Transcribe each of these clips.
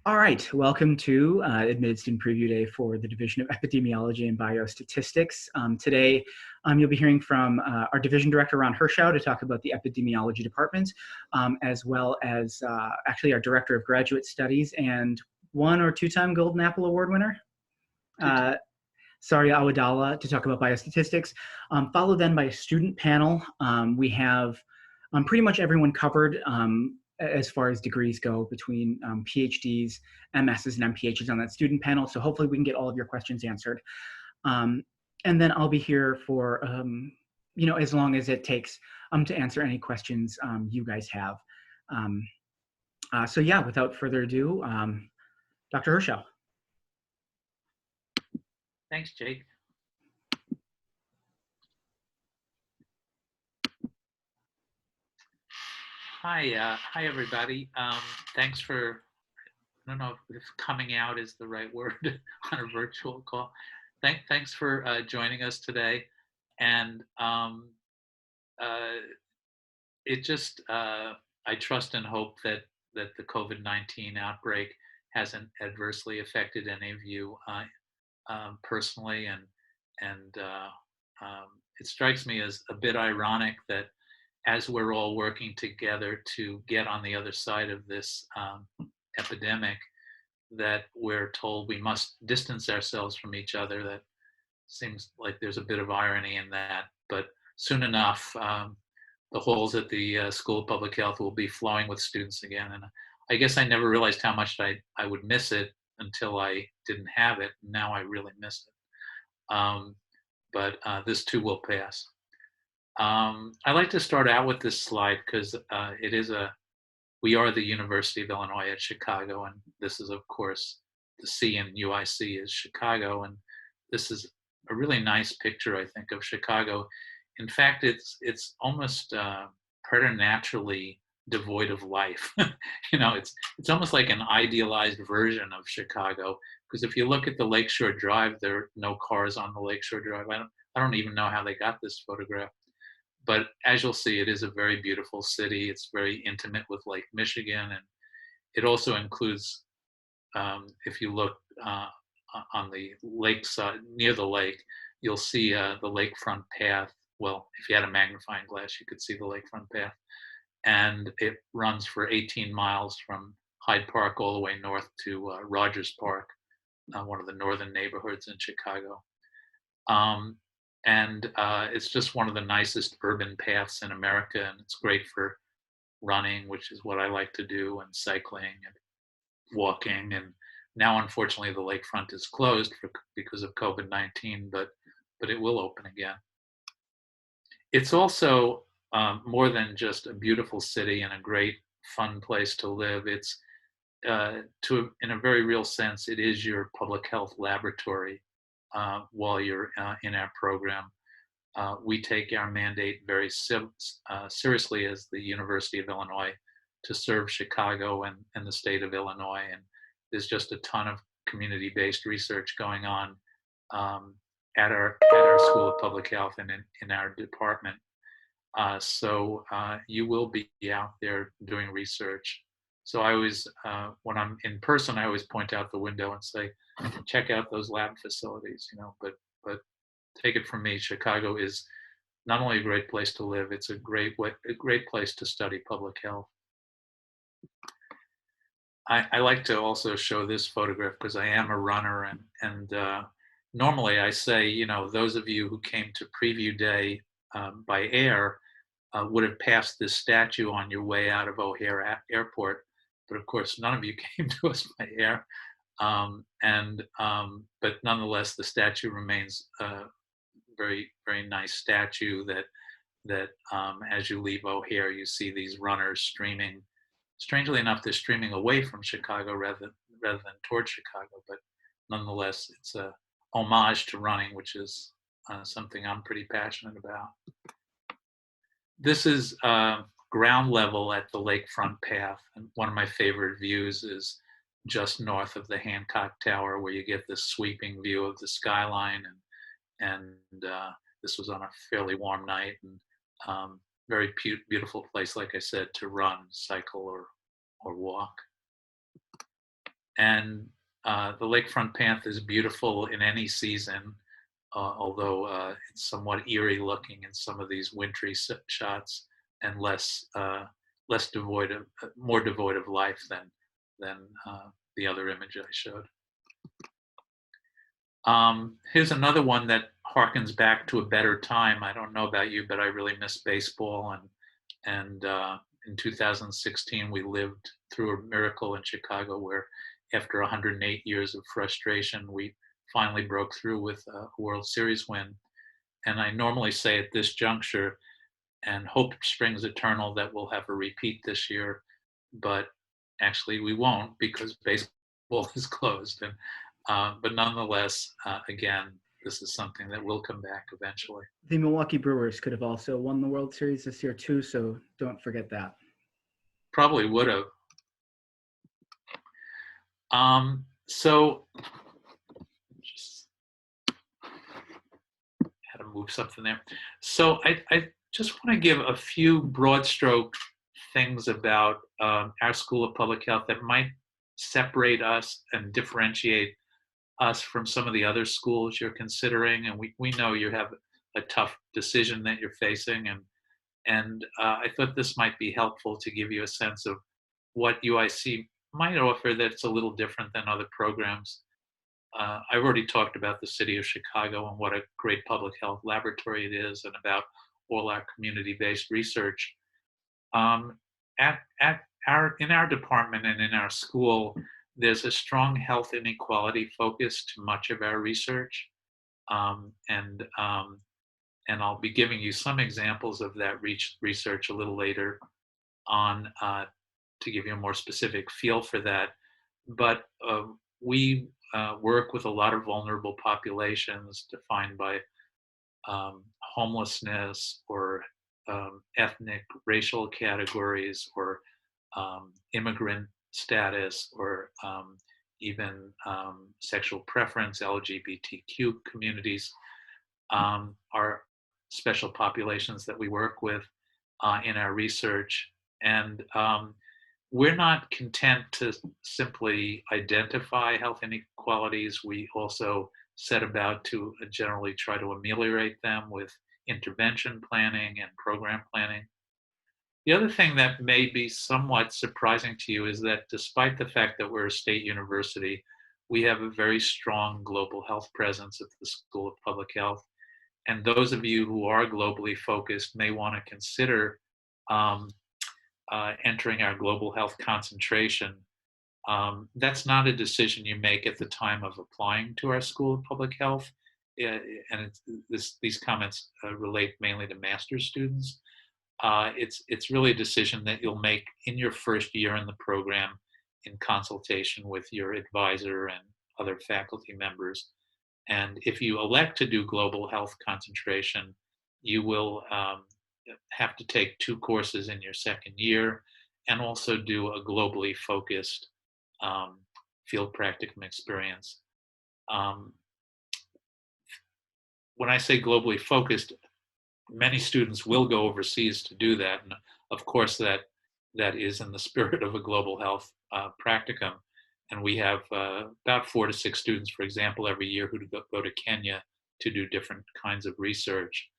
All right, welcome to Admitted Student Preview Day for the Division of Epidemiology and Biostatistics. Today, you'll be hearing from our Division Director, Ron Hirschau, to talk about the Epidemiology Department, as well as actually our Director of Graduate Studies and one or two-time Golden Apple Award winner, Saria Awadala, to talk about biostatistics, followed then by a student panel. We have pretty much everyone covered as far as degrees go between PhDs, MSs, and MPHs on that student panel. So hopefully we can get all of your questions answered. And then I'll be here for, as long as it takes to answer any questions you guys have. So yeah, without further ado, Dr. Hirschau. Thanks, Jake. Hi, everybody. Thanks for, I don't know if coming out is the right word on a virtual call. Thanks for joining us today. And I trust and hope that the COVID-19 outbreak hasn't adversely affected any of you personally. And it strikes me as a bit ironic that as we're all working together to get on the other side of this epidemic, that we're told we must distance ourselves from each other. That seems like there's a bit of irony in that, but soon enough, the halls at the School of Public Health will be flowing with students again. And I guess I never realized how much I would miss it until I didn't have it. Now I really miss it. But this too will pass. I like to start out with this slide because we are the University of Illinois at Chicago, and this is, of course, the C in UIC is Chicago, and this is a really nice picture, I think, of Chicago. In fact, it's almost preternaturally devoid of life. It's almost like an idealized version of Chicago, because if you look at the Lakeshore Drive, there are no cars on the Lakeshore Drive. I don't even know how they got this photograph. But as you'll see, it is a very beautiful city. It's very intimate with Lake Michigan. And it also includes, if you look on the lake side, near the lake, you'll see the lakefront path. Well, if you had a magnifying glass, you could see the lakefront path. And it runs for 18 miles from Hyde Park all the way north to Rogers Park, one of the northern neighborhoods in Chicago. And it's just one of the nicest urban paths in America, and it's great for running, which is what I like to do, and cycling and walking. And now, unfortunately, the lakefront is closed because of COVID-19, but it will open again. It's also more than just a beautiful city and a great, fun place to live. It's, in a very real sense, it is your public health laboratory. While you're in our program. We take our mandate very seriously as the University of Illinois to serve Chicago and the state of Illinois. And there's just a ton of community-based research going on at our School of Public Health and in our department. So you will be out there doing research. So I always, when I'm in person, I always point out the window and say, check out those lab facilities, but take it from me, Chicago is not only a great place to live, it's a great place to study public health. I like to also show this photograph because I am a runner, and normally I say, those of you who came to preview day by air would have passed this statue on your way out of O'Hare Airport. But of course, none of you came to us by air. But nonetheless, the statue remains a very, very nice statue that as you leave O'Hare, you see these runners streaming. Strangely enough, they're streaming away from Chicago rather than towards Chicago. But nonetheless, it's a homage to running, which is something I'm pretty passionate about. This is ground level at the lakefront path, and one of my favorite views is just north of the Hancock Tower, where you get this sweeping view of the skyline, and this was on a fairly warm night, and very beautiful place, like I said, to run, cycle, or walk. And the lakefront path is beautiful in any season, although it's somewhat eerie looking in some of these wintry shots, and less devoid of more devoid of life than the other image I showed. Here's another one that harkens back to a better time. I don't know about you, but I really miss baseball. And in 2016, we lived through a miracle in Chicago where, after 108 years of frustration, we finally broke through with a World Series win. And I normally say at this juncture, and hope springs eternal, that we'll have a repeat this year, but actually we won't, because baseball is closed. And but nonetheless, again, this is something that will come back eventually. The Milwaukee Brewers could have also won the World Series this year too, so don't forget that. Probably would have. So just had to move something there. So I just want to give a few broad stroke things about our School of Public Health that might separate us and differentiate us from some of the other schools you're considering. And we know you have a tough decision that you're facing. And I thought this might be helpful to give you a sense of what UIC might offer that's a little different than other programs. I've already talked about the city of Chicago and what a great public health laboratory it is, and about all our community-based research. In our department and in our school, there's a strong health inequality focus to much of our research. And I'll be giving you some examples of that research a little later on, to give you a more specific feel for that. But we work with a lot of vulnerable populations defined by homelessness, or ethnic, racial categories, or immigrant status, or even sexual preference. LGBTQ communities are special populations that we work with in our research. And we're not content to simply identify health inequalities. We also set about to generally try to ameliorate them with intervention planning and program planning. The other thing that may be somewhat surprising to you is that, despite the fact that we're a state university, we have a very strong global health presence at the School of Public Health. And those of you who are globally focused may want to consider entering our global health concentration. That's not a decision you make at the time of applying to our School of Public Health. And these comments relate mainly to master's students. It's really a decision that you'll make in your first year in the program, in consultation with your advisor and other faculty members. And if you elect to do global health concentration, you will have to take 2 courses in your second year, and also do a globally focused field practicum experience. When I say globally focused, many students will go overseas to do that. And of course, that is in the spirit of a global health practicum. And we have about 4 to 6 students, for example, every year who go to Kenya to do different kinds of research.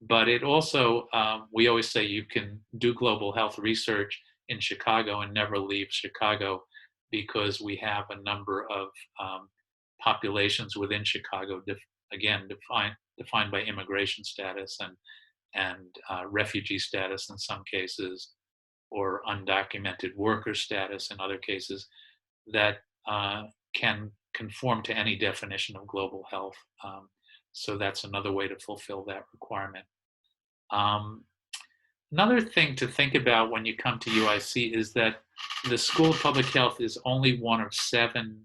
But it also, we always say you can do global health research in Chicago and never leave Chicago, because we have a number of populations within Chicago, again, defined by immigration status and refugee status in some cases, or undocumented worker status in other cases, that can conform to any definition of global health. So that's another way to fulfill that requirement. Another thing to think about when you come to UIC is that the School of Public Health is only one of 7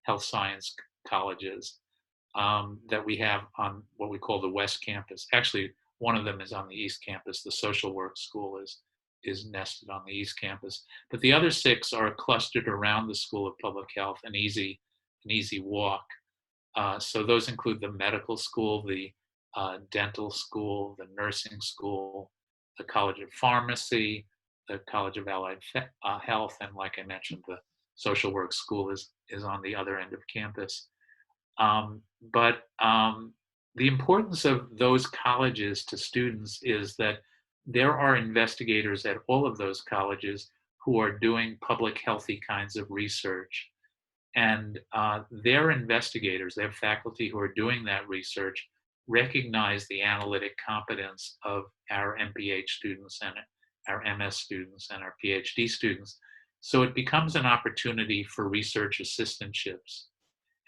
health science colleges that we have on what we call the West Campus. Actually, one of them is on the East Campus. The Social Work School is nested on the East Campus. But the other 6 are clustered around the School of Public Health, an easy walk. So those include the medical school, the dental school, the nursing school, the College of Pharmacy, the College of Allied Health, and, like I mentioned, social work school is on the other end of campus. But the importance of those colleges to students is that there are investigators at all of those colleges who are doing public healthy kinds of research. And their investigators, their faculty who are doing that research, recognize the analytic competence of our MPH students and our MS students and our PhD students. So it becomes an opportunity for research assistantships.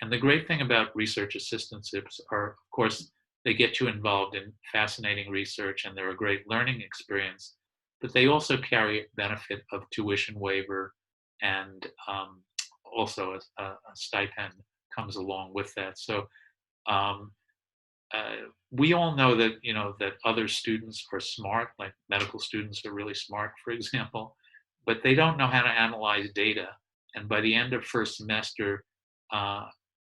And the great thing about research assistantships are, of course, they get you involved in fascinating research and they're a great learning experience, but they also carry a benefit of tuition waiver, and also a stipend comes along with that. So um, we all know that, that other students are smart, like medical students are really smart, for example, but they don't know how to analyze data. And by the end of first semester, uh,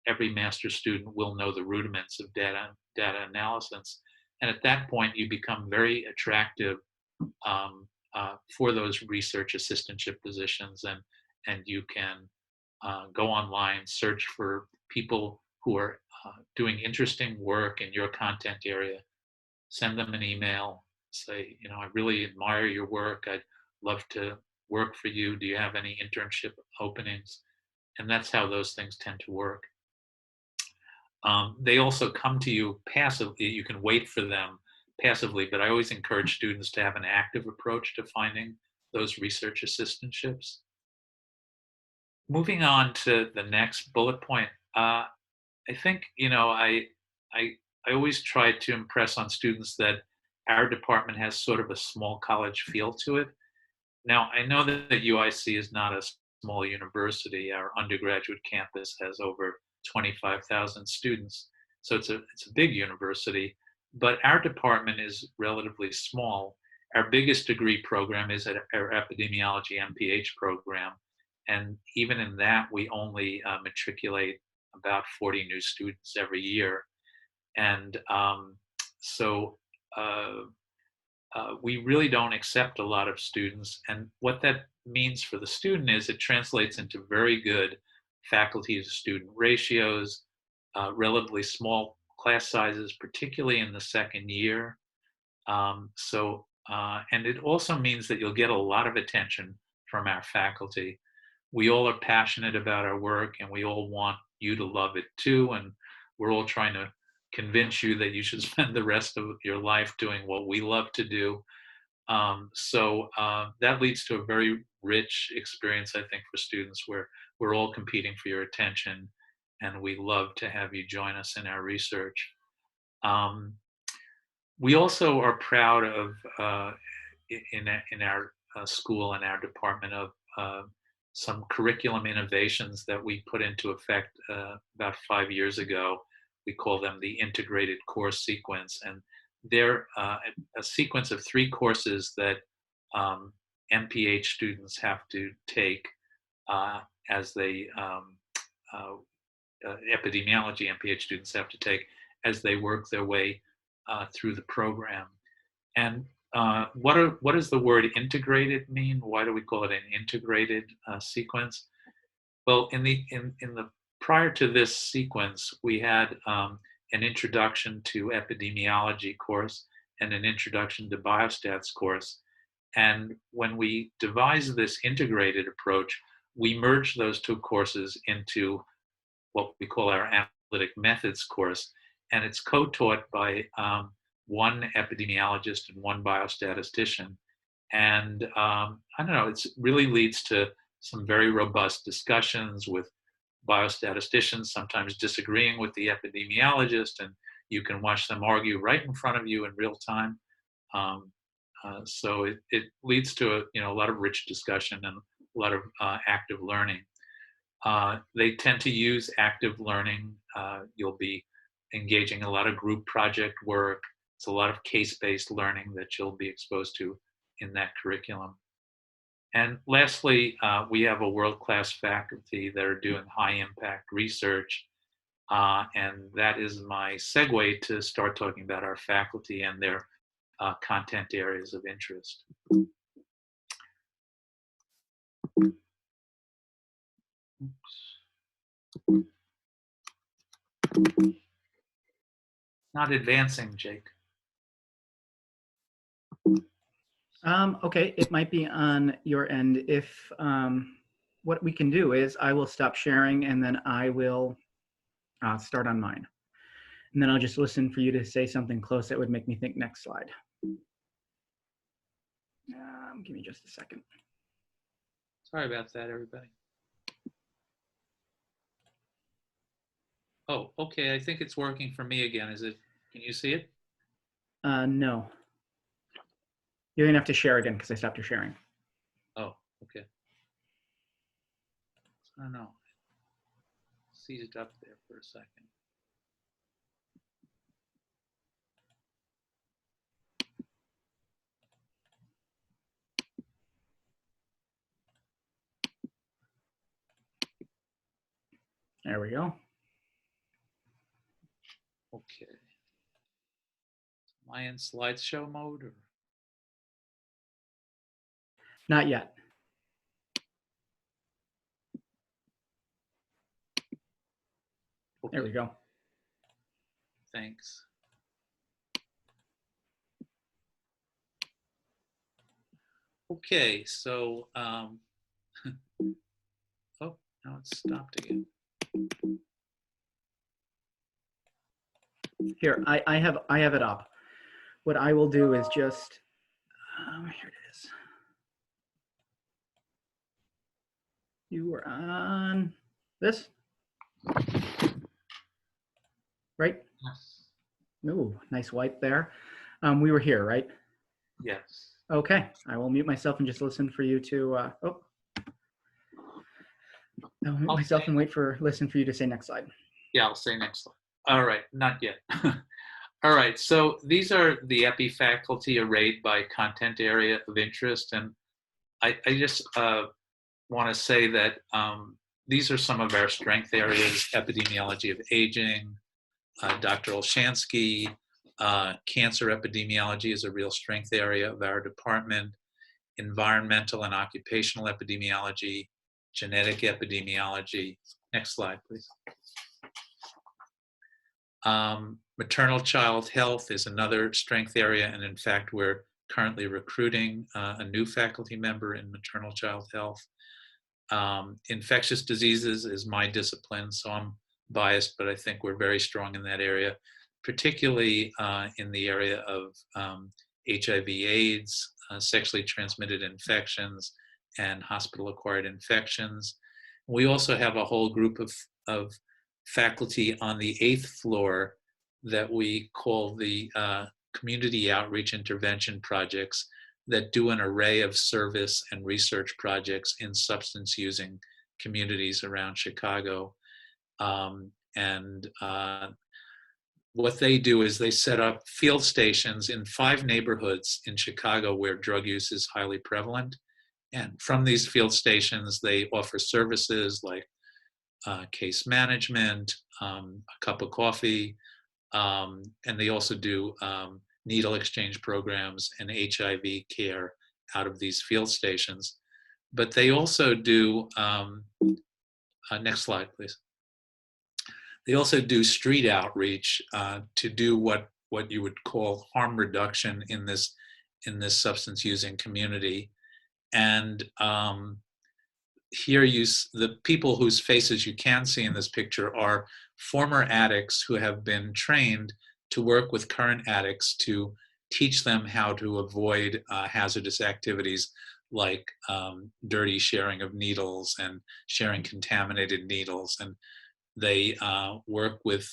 every master student will know the rudiments of data analysis. And at that point, you become very attractive for those research assistantship positions, and you can go online, search for people who are doing interesting work in your content area, send them an email, say, I really admire your work. I'd love to work for you. Do you have any internship openings? And that's how those things tend to work. They also come to you passively. You can wait for them passively, but I always encourage students to have an active approach to finding those research assistantships. Moving on to the next bullet point, I think, I I always try to impress on students that our department has sort of a small college feel to it. Now, I know that UIC is not a small university. Our undergraduate campus has over 25,000 students, so it's a big university. But our department is relatively small. Our biggest degree program is our Epidemiology MPH program, and even in that, we only matriculate about 40 new students every year. And so uh, we really don't accept a lot of students. And what that means for the student is it translates into very good faculty to student ratios, relatively small class sizes, particularly in the second year. And it also means that you'll get a lot of attention from our faculty. We all are passionate about our work and we all want you to love it too. And we're all trying to convince you that you should spend the rest of your life doing what we love to do. So that leads to a very rich experience, I think, for students where we're all competing for your attention, and we love to have you join us in our research. Um, we also are proud of, in our school and our department, of some curriculum innovations that we put into effect about 5 years ago. We call them the integrated course sequence, and they're a sequence of 3 courses that MPH students have to take as they epidemiology MPH students have to take as they work their way through the program. And what does the word integrated mean? Why do we call it an integrated sequence? Well, in the prior to this sequence, we had an introduction to epidemiology course and an introduction to biostats course. And when we devised this integrated approach, we merged those 2 courses into what we call our analytic methods course. And it's co-taught by one epidemiologist and one biostatistician. And I don't know, it really leads to some very robust discussions with biostatisticians, sometimes disagreeing with the epidemiologist, and you can watch them argue right in front of you in real time. So it leads to a lot of rich discussion and a lot of active learning. They tend to use active learning. You'll be engaging a lot of group project work. It's a lot of case-based learning that you'll be exposed to in that curriculum. And lastly, we have a world-class faculty that are doing high-impact research. And that is my segue to start talking about our faculty and their content areas of interest. Oops. Not advancing, Jake. Okay, it might be on your end. If what we can do is I will stop sharing and then I will start on mine. And then I'll just listen for you to say something close that would make me think next slide. Give me just a second. Sorry about that, everybody. Oh, okay. I think it's working for me again. Is it? Can you see it? No. You're gonna have to share again because I stopped your sharing. Oh, okay. I don't know. See it up there for a second. There we go. Okay. Am I in slideshow mode or? Not yet. Okay. There we go. Thanks. Okay, so oh, now it's stopped again. Here, I have it up. What I will do is just here it is. You were on this, right? Yes. Ooh, nice wipe there. We were here, right? Yes. Okay, I will mute myself and just listen for you to. I'll mute myself and listen for you to say next slide. Yeah, I'll say next slide. All right, not yet. All right, so these are the Epi faculty arrayed by content area of interest, and I just want to say that these are some of our strength areas: epidemiology of aging, Dr. Olshansky, cancer epidemiology is a real strength area of our department, environmental and occupational epidemiology, genetic epidemiology. Next slide, please. Maternal child health is another strength area, and in fact, we're currently recruiting a new faculty member in maternal child health. Infectious diseases is my discipline, so I'm biased, but I think we're very strong in that area, particularly in the area of HIV/AIDS, sexually transmitted infections, and hospital-acquired infections. We also have a whole group of faculty on the 8th floor that we call the community outreach intervention projects that do an array of service and research projects in substance using communities around Chicago. What they do is they set up field stations in 5 neighborhoods in Chicago where drug use is highly prevalent. And from these field stations, they offer services like case management, a cup of coffee, and they also do needle exchange programs and HIV care out of these field stations. But they also do, next slide, please. They also do street outreach to do what you would call harm reduction in this substance using community. And here the people whose faces you can see in this picture are former addicts who have been trained to work with current addicts to teach them how to avoid hazardous activities like dirty sharing of needles and sharing contaminated needles. And they work with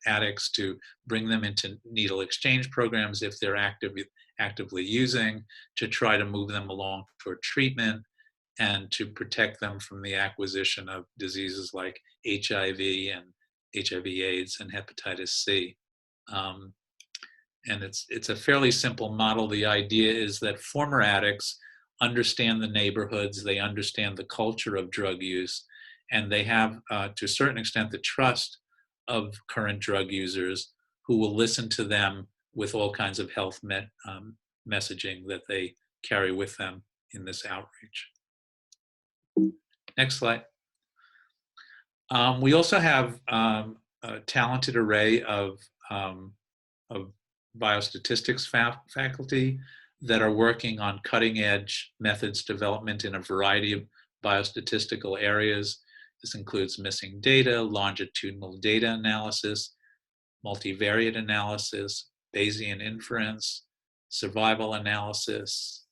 addicts to bring them into needle exchange programs if they're actively using, to try to move them along toward treatment, and to protect them from the acquisition of diseases like HIV and HIV/AIDS and hepatitis C. And it's a fairly simple model. The idea is that former addicts understand the neighborhoods, they understand the culture of drug use, and they have, to a certain extent, the trust of current drug users who will listen to them with all kinds of health messaging that they carry with them in this outreach. Next slide. We also have a talented array of biostatistics faculty that are working on cutting edge methods development in a variety of biostatistical areas. This includes missing data, longitudinal data analysis, multivariate analysis, Bayesian inference, survival analysis,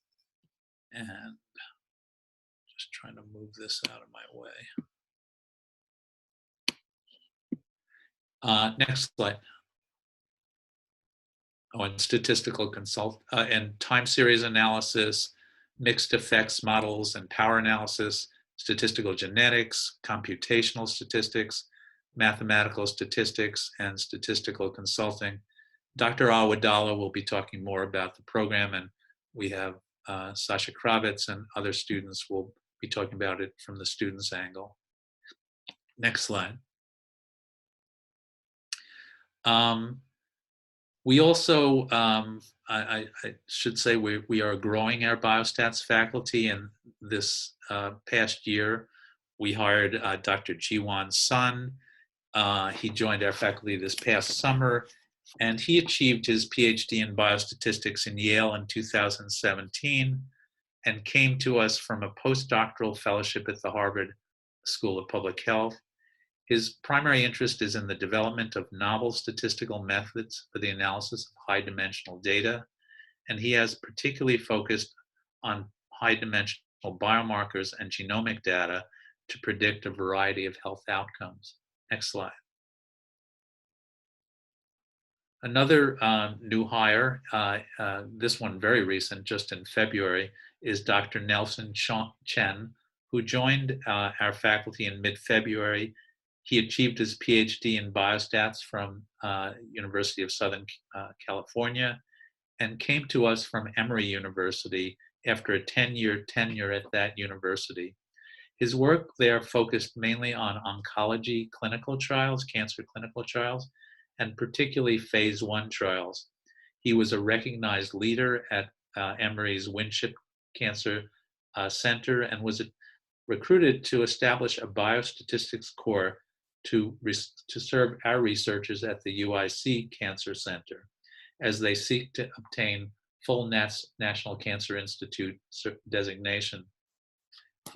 and just trying to move this out of my way. Next slide. Oh, and statistical consult and time series analysis, mixed effects models and power analysis, statistical genetics, computational statistics, mathematical statistics, and statistical consulting. Dr. Awadallah will be talking more about the program, and we have Sasha Kravitz and other students will be talking about it from the students' angle. Next slide. We also, I should say, we are growing our biostats faculty, and this past year, we hired Dr. Jiwon Sun. He joined our faculty this past summer, and he achieved his PhD in biostatistics in Yale in 2017 and came to us from a postdoctoral fellowship at the Harvard School of Public Health. His primary interest is in the development of novel statistical methods for the analysis of high-dimensional data, and he has particularly focused on high-dimensional biomarkers and genomic data to predict a variety of health outcomes. Next slide. Another new hire, this one very recent, just in February, is Dr. Nelson Chen, who joined our faculty in mid-February. He achieved his PhD in biostats from University of Southern California and came to us from Emory University after a 10-year tenure at that university. His work there focused mainly on oncology clinical trials, cancer clinical trials, and particularly phase 1 trials. He was a recognized leader at Emory's Winship Cancer Center and was recruited to establish a biostatistics core to serve our researchers at the UIC Cancer Center as they seek to obtain full National Cancer Institute designation.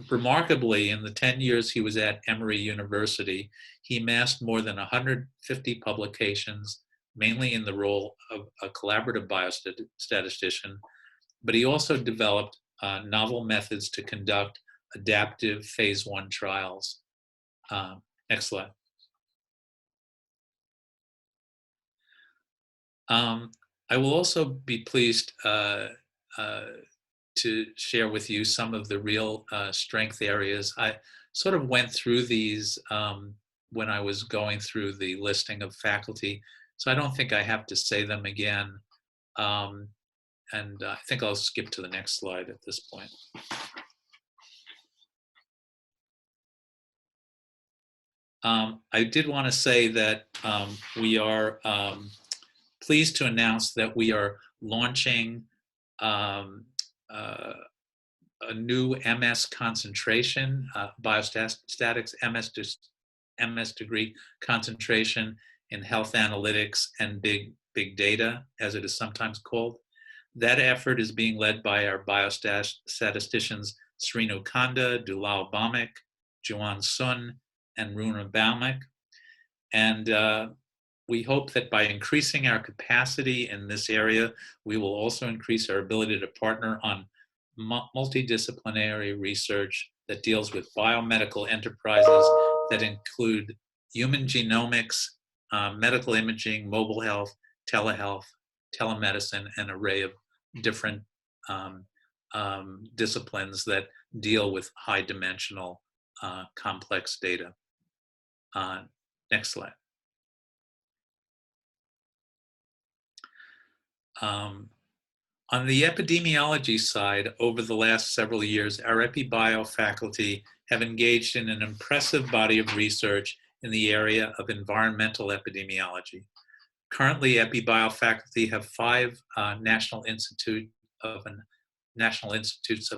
Remarkably, in the 10 years he was at Emory University, he amassed more than 150 publications, mainly in the role of a collaborative biostatistician, but he also developed novel methods to conduct adaptive phase 1 trials. Next slide. I will also be pleased to share with you some of the real strength areas. I sort of went through these when I was going through the listing of faculty, so I don't think I have to say them again. And I think I'll skip to the next slide at this point. I did want to say that we are pleased to announce that we are launching a new MS concentration, biostatistics MS degree concentration in health analytics and big data, as it is sometimes called. That effort is being led by our biostatisticians Srinu Kanda, Dulal Bhamik, Jiwon Sun, and Runa Baumick. And we hope that by increasing our capacity in this area, we will also increase our ability to partner on multidisciplinary research that deals with biomedical enterprises that include human genomics, medical imaging, mobile health, telehealth, telemedicine, and an array of different disciplines that deal with high-dimensional complex data. Next slide. On the epidemiology side, over the last several years, our Epi-Bio faculty have engaged in an impressive body of research in the area of environmental epidemiology. Currently, Epi-Bio faculty have 5 National Institutes of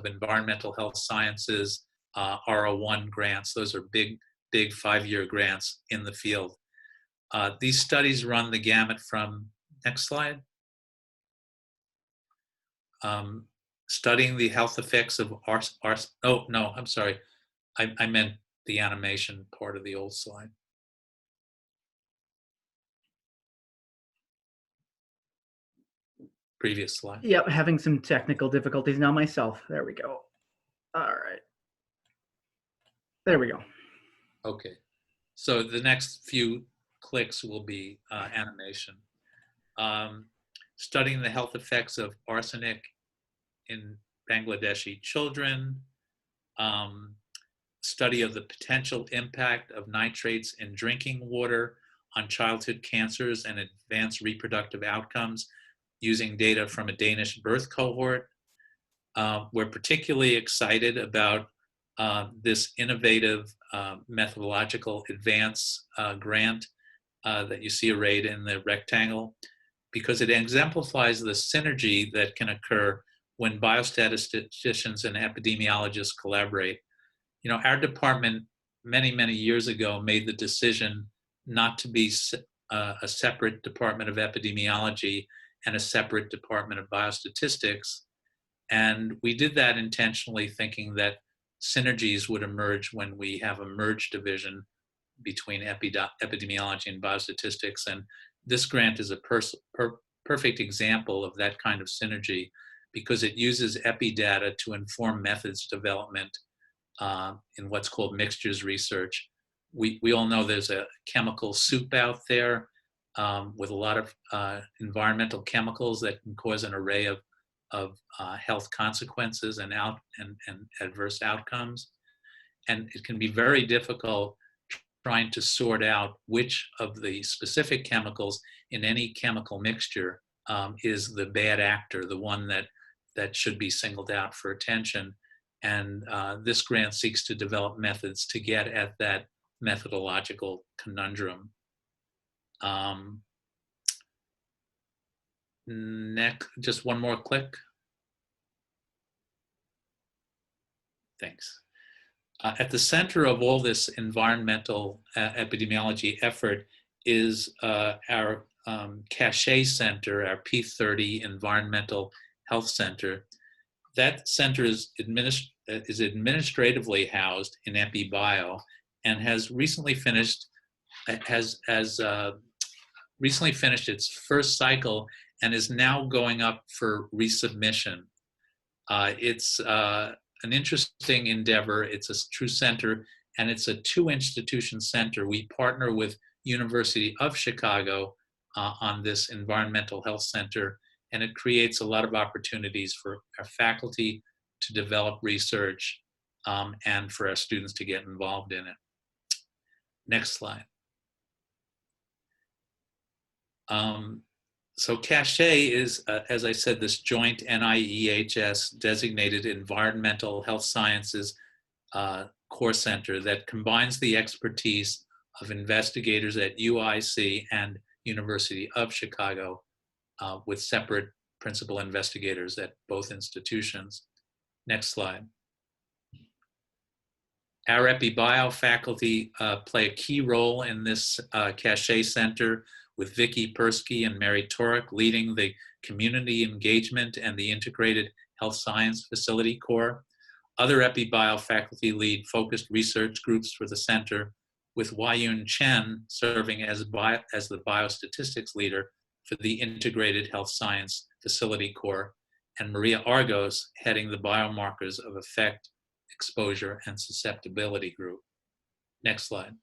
Environmental Health Sciences, R01 grants. Those are big big 5-year grants in the field. These studies run the gamut from, next slide, studying the health effects of oh, no, I'm sorry. I meant the animation part of the old slide. Previous slide. Yep, having some technical difficulties now myself. There we go. All right. There we go. Okay. So the next few clicks will be animation. Studying the health effects of arsenic in Bangladeshi children. Study of the potential impact of nitrates in drinking water on childhood cancers and advanced reproductive outcomes using data from a Danish birth cohort. We're particularly excited about this innovative methodological advance grant that you see arrayed in the rectangle, because it exemplifies the synergy that can occur when biostatisticians and epidemiologists collaborate. You know, our department many years ago made the decision not to be a separate department of epidemiology and a separate department of biostatistics. And we did that intentionally, thinking that synergies would emerge when we have a merged division between epidemiology and biostatistics. And this grant is a perfect example of that kind of synergy, because it uses epi-data to inform methods development in what's called mixtures research. We all know there's a chemical soup out there with a lot of environmental chemicals that can cause an array of health consequences and adverse outcomes. And it can be very difficult trying to sort out which of the specific chemicals in any chemical mixture is the bad actor, the one that should be singled out for attention. And this grant seeks to develop methods to get at that methodological conundrum. Next, just one more click. Thanks. At the center of all this environmental epidemiology effort is our CACHET Center, our P30 Environmental Health Center. That center is administratively housed in Epi-Bio and has recently finished its first cycle and is now going up for resubmission. It's an interesting endeavor. It's a true center, and it's a 2-institution center. We partner with University of Chicago on this environmental health center, and it creates a lot of opportunities for our faculty to develop research and for our students to get involved in it. Next slide. So CACHET is, as I said, this joint NIEHS designated environmental health sciences core center that combines the expertise of investigators at UIC and University of Chicago with separate principal investigators at both institutions. Next slide. Our Epi-Bio faculty play a key role in this CACHET center, with Vicky Persky and Mary Torek leading the community engagement and the integrated health science facility core. Other Epi-Bio faculty lead focused research groups for the center, with Wayun Chen serving as the biostatistics leader for the integrated health science facility core, and Maria Argos heading the biomarkers of effect, exposure, and susceptibility group. Next slide.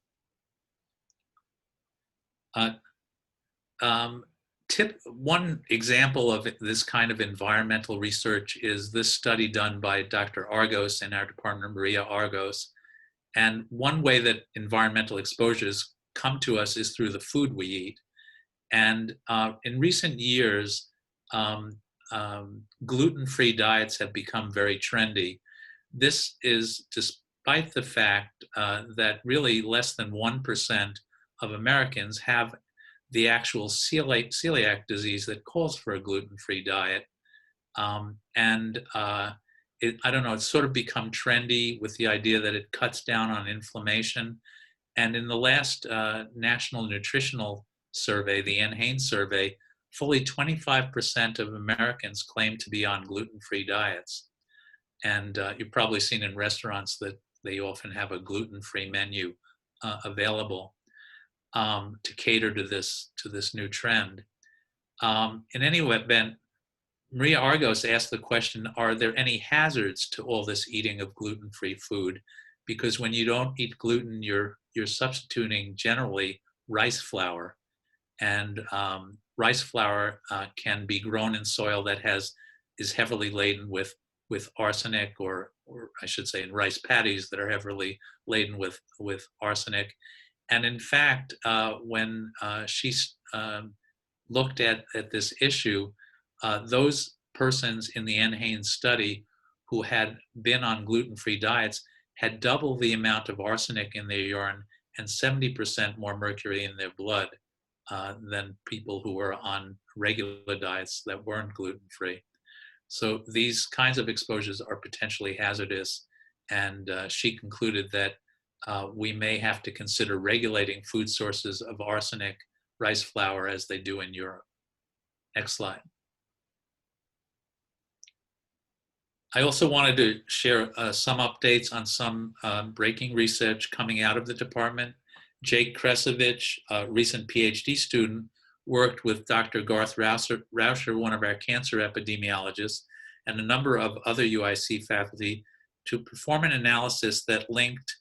One example of this kind of environmental research is this study done by Dr. Argos and our department, Maria Argos. And one way that environmental exposures come to us is through the food we eat. And in recent years, gluten-free diets have become very trendy. This is despite the fact that really less than 1% of Americans have the actual celiac disease that calls for a gluten-free diet. I don't know, it's sort of become trendy with the idea that it cuts down on inflammation. And in the last National Nutritional Survey, the Haenszel survey, fully 25% of Americans claim to be on gluten-free diets. And you've probably seen in restaurants that they often have a gluten-free menu available to cater to this new trend. In any event, Maria Argos asked the question, are there any hazards to all this eating of gluten-free food? Because when you don't eat gluten, you're substituting generally rice flour. And rice flour can be grown in soil that is heavily laden with arsenic, or I should say in rice paddies that are heavily laden with arsenic. And in fact, when she looked at this issue, those persons in the Haenszel study who had been on gluten-free diets had double the amount of arsenic in their urine and 70% more mercury in their blood than people who were on regular diets that weren't gluten-free. So these kinds of exposures are potentially hazardous, and she concluded that we may have to consider regulating food sources of arsenic rice flour as they do in Europe. Next slide. I also wanted to share some updates on some breaking research coming out of the department. Jake Kresovich, a recent PhD student, worked with Dr. Garth Rauscher, one of our cancer epidemiologists, and a number of other UIC faculty to perform an analysis that linked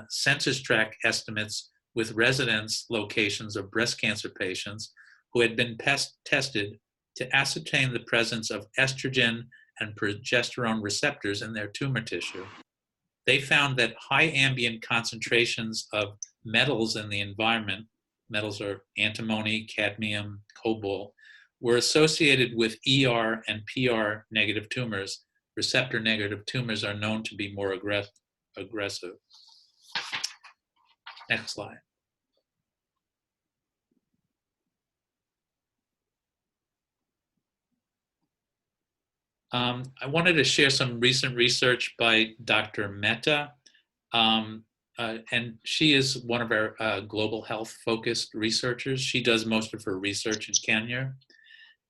census tract estimates with residence locations of breast cancer patients who had been tested to ascertain the presence of estrogen and progesterone receptors in their tumor tissue. They found that high ambient concentrations of metals in the environment, metals are antimony, cadmium, cobalt, were associated with ER and PR negative tumors. Receptor negative tumors are known to be more aggressive. Next slide. I wanted to share some recent research by Dr. Mehta, and she is one of our global health focused researchers. She does most of her research in Kenya.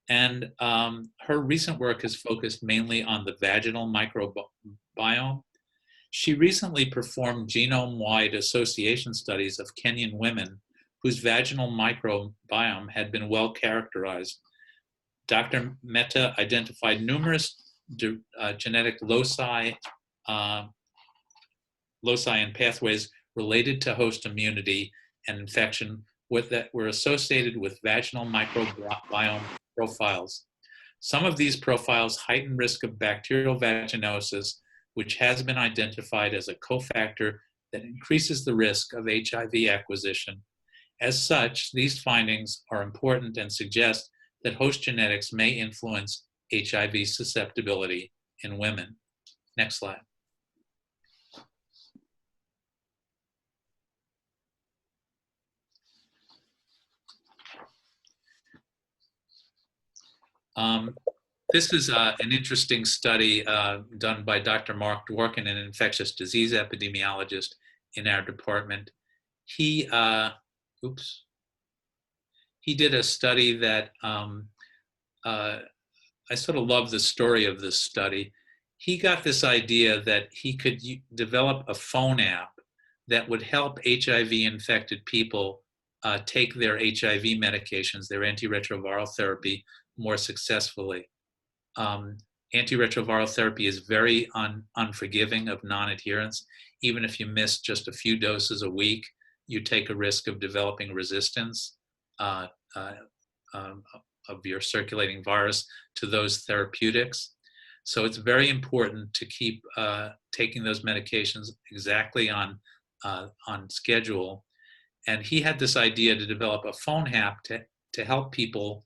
And her recent work has focused mainly on the vaginal microbiome. She recently performed genome-wide association studies of Kenyan women whose vaginal microbiome had been well characterized. Dr. Mehta identified numerous genetic loci and pathways related to host immunity and infection that were associated with vaginal microbiome profiles. Some of these profiles heighten risk of bacterial vaginosis, which has been identified as a cofactor that increases the risk of HIV acquisition. As such, these findings are important and suggest that host genetics may influence HIV susceptibility in women. Next slide. This is an interesting study done by Dr. Mark Dworkin, an infectious disease epidemiologist in our department. He did a study that I sort of love the story of this study. He got this idea that he could develop a phone app that would help HIV-infected people take their HIV medications, their antiretroviral therapy, more successfully. Antiretroviral therapy is very unforgiving of non-adherence. Even if you miss just a few doses a week, you take a risk of developing resistance of your circulating virus to those therapeutics. So it's very important to keep taking those medications exactly on schedule. And he had this idea to develop a phone app to help people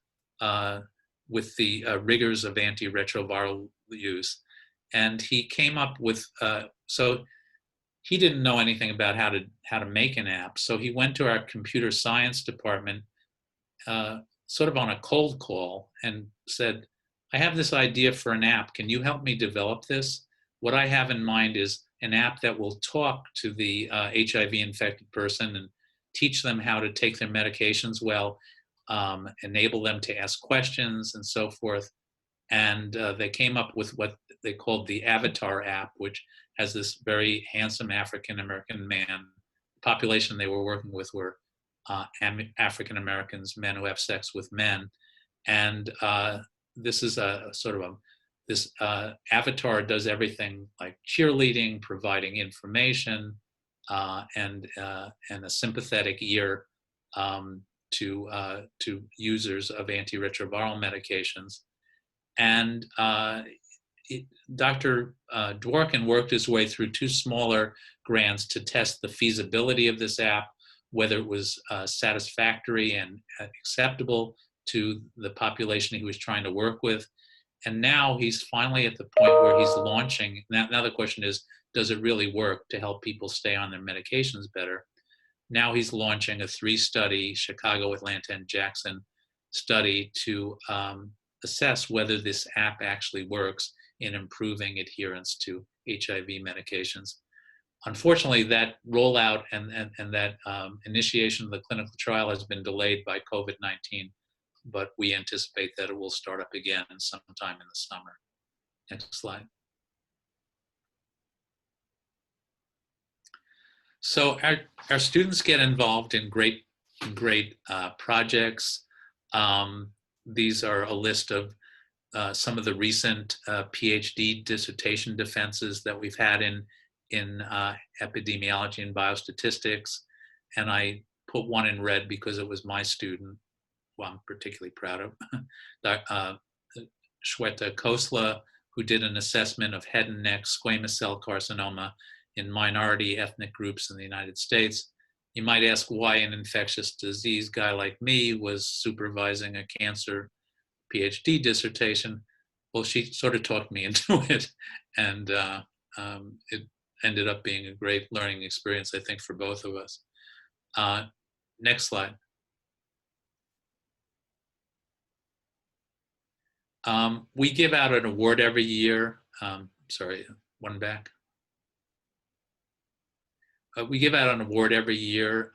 with the rigors of antiretroviral use. And he came up with, so he didn't know anything about how to make an app. So he went to our computer science department sort of on a cold call and said, I have this idea for an app. Can you help me develop this? What I have in mind is an app that will talk to the HIV infected person and teach them how to take their medications well, enable them to ask questions and so forth. And they came up with what they called the Avatar app, which has this very handsome African-American man. The population they were working with were African-Americans, men who have sex with men. And this is a sort of this avatar does everything like cheerleading, providing information, and a sympathetic ear to users of antiretroviral medications. And Dr. Dworkin worked his way through 2 smaller grants to test the feasibility of this app, whether it was satisfactory and acceptable to the population he was trying to work with. And now he's finally at the point where he's launching. Now the question is, does it really work to help people stay on their medications better? Now he's launching a 3-study, Chicago, Atlanta, and Jackson study to assess whether this app actually works in improving adherence to HIV medications. Unfortunately, that rollout and that initiation of the clinical trial has been delayed by COVID-19, but we anticipate that it will start up again sometime in the summer. Next slide. So our students get involved in great projects. These are a list of some of the recent PhD dissertation defenses that we've had in epidemiology and biostatistics. And I put one in red because it was my student, who I'm particularly proud of, Shweta Khosla, who did an assessment of head and neck squamous cell carcinoma in minority ethnic groups in the United States. You might ask why an infectious disease guy like me was supervising a cancer PhD dissertation. Well, she sort of talked me into it, and it ended up being a great learning experience, I think, for both of us. Next slide. We give out an award every year. Sorry, one back. We give out an award every year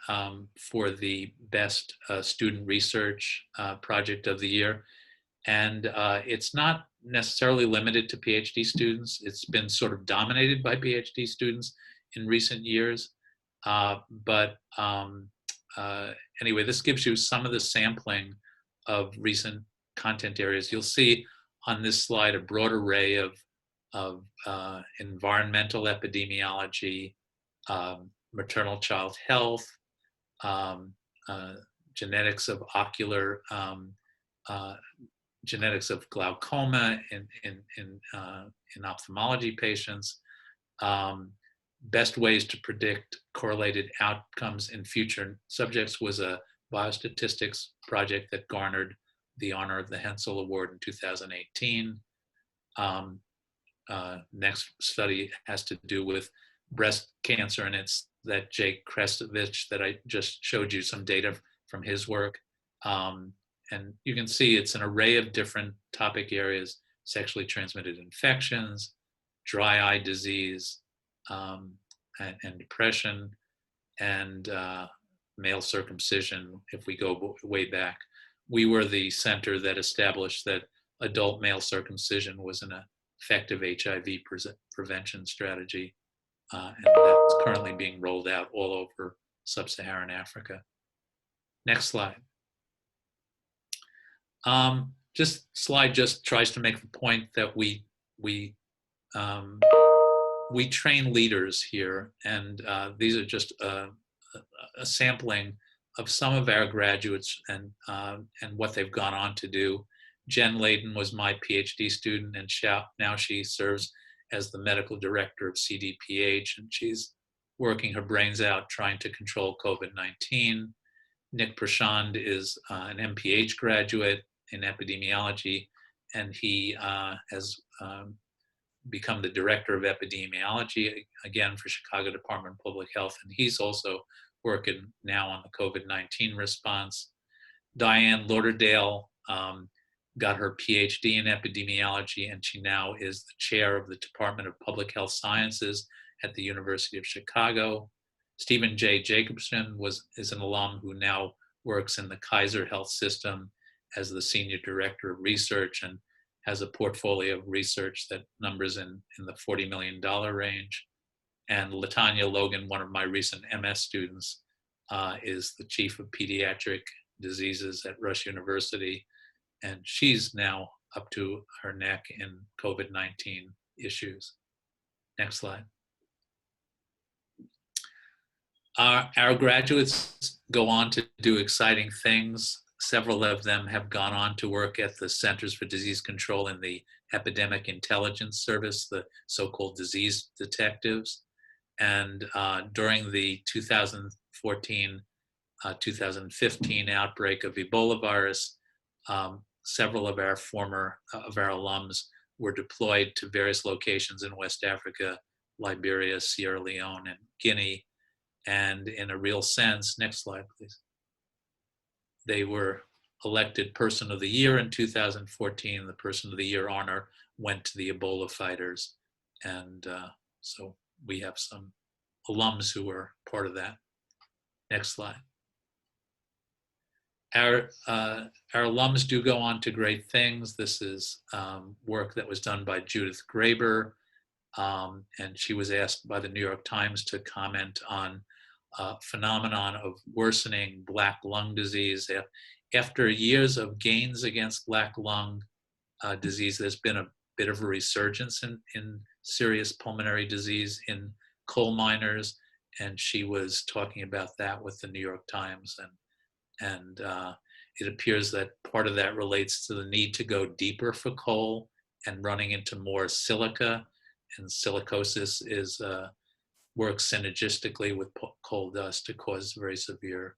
for the best student research project of the year. And it's not necessarily limited to PhD students. It's been sort of dominated by PhD students in recent years. But anyway, this gives you some of the sampling of recent content areas. You'll see on this slide a broad array of environmental epidemiology, maternal child health, genetics of ocular, genetics of glaucoma in ophthalmology patients, best ways to predict correlated outcomes in future subjects was a biostatistics project that garnered the honor of the Haenszel Award in 2018. Next study has to do with breast cancer, and it's that Jake Krestovich that I just showed you some data from his work. And you can see it's an array of different topic areas: sexually transmitted infections, dry eye disease, and depression, and male circumcision. If we go way back, we were the center that established that adult male circumcision was an effective HIV prevention strategy, and that's currently being rolled out all over sub-Saharan Africa. Next slide. This slide just tries to make the point that we train leaders here, and these are just a sampling of some of our graduates and what they've gone on to do. Jen Layden was my PhD student, and now she serves as the medical director of CDPH, and she's working her brains out trying to control COVID-19. Nick Prashand is an MPH graduate in epidemiology, and he has become the director of epidemiology, again, for Chicago Department of Public Health, and he's also working now on the COVID-19 response. Diane Lauderdale got her PhD in epidemiology, and she now is the chair of the Department of Public Health Sciences at the University of Chicago. Stephen J. Jacobson is an alum who now works in the Kaiser Health System as the Senior Director of Research and has a portfolio of research that numbers in the $40 million range. And Latanya Logan, one of my recent MS students, is the Chief of Pediatric Diseases at Rush University. And she's now up to her neck in COVID-19 issues. Next slide. Our graduates go on to do exciting things. Several of them have gone on to work at the Centers for Disease Control in the Epidemic Intelligence Service, the so-called disease detectives. And during the 2014-2015 outbreak of Ebola virus, several of our alums were deployed to various locations in West Africa, Liberia, Sierra Leone, and Guinea. And in a real sense, next slide, please. They were elected Person of the Year in 2014. The Person of the Year honor went to the Ebola fighters. And so we have some alums who were part of that. Next slide. Our alums do go on to great things. This is work that was done by Judith Graber, and she was asked by the New York Times to comment on phenomenon of worsening black lung disease. After years of gains against black lung disease, there's been a bit of a resurgence in serious pulmonary disease in coal miners, and she was talking about that with the New York Times, and it appears that part of that relates to the need to go deeper for coal and running into more silica, and silicosis works synergistically with coal dust to cause very severe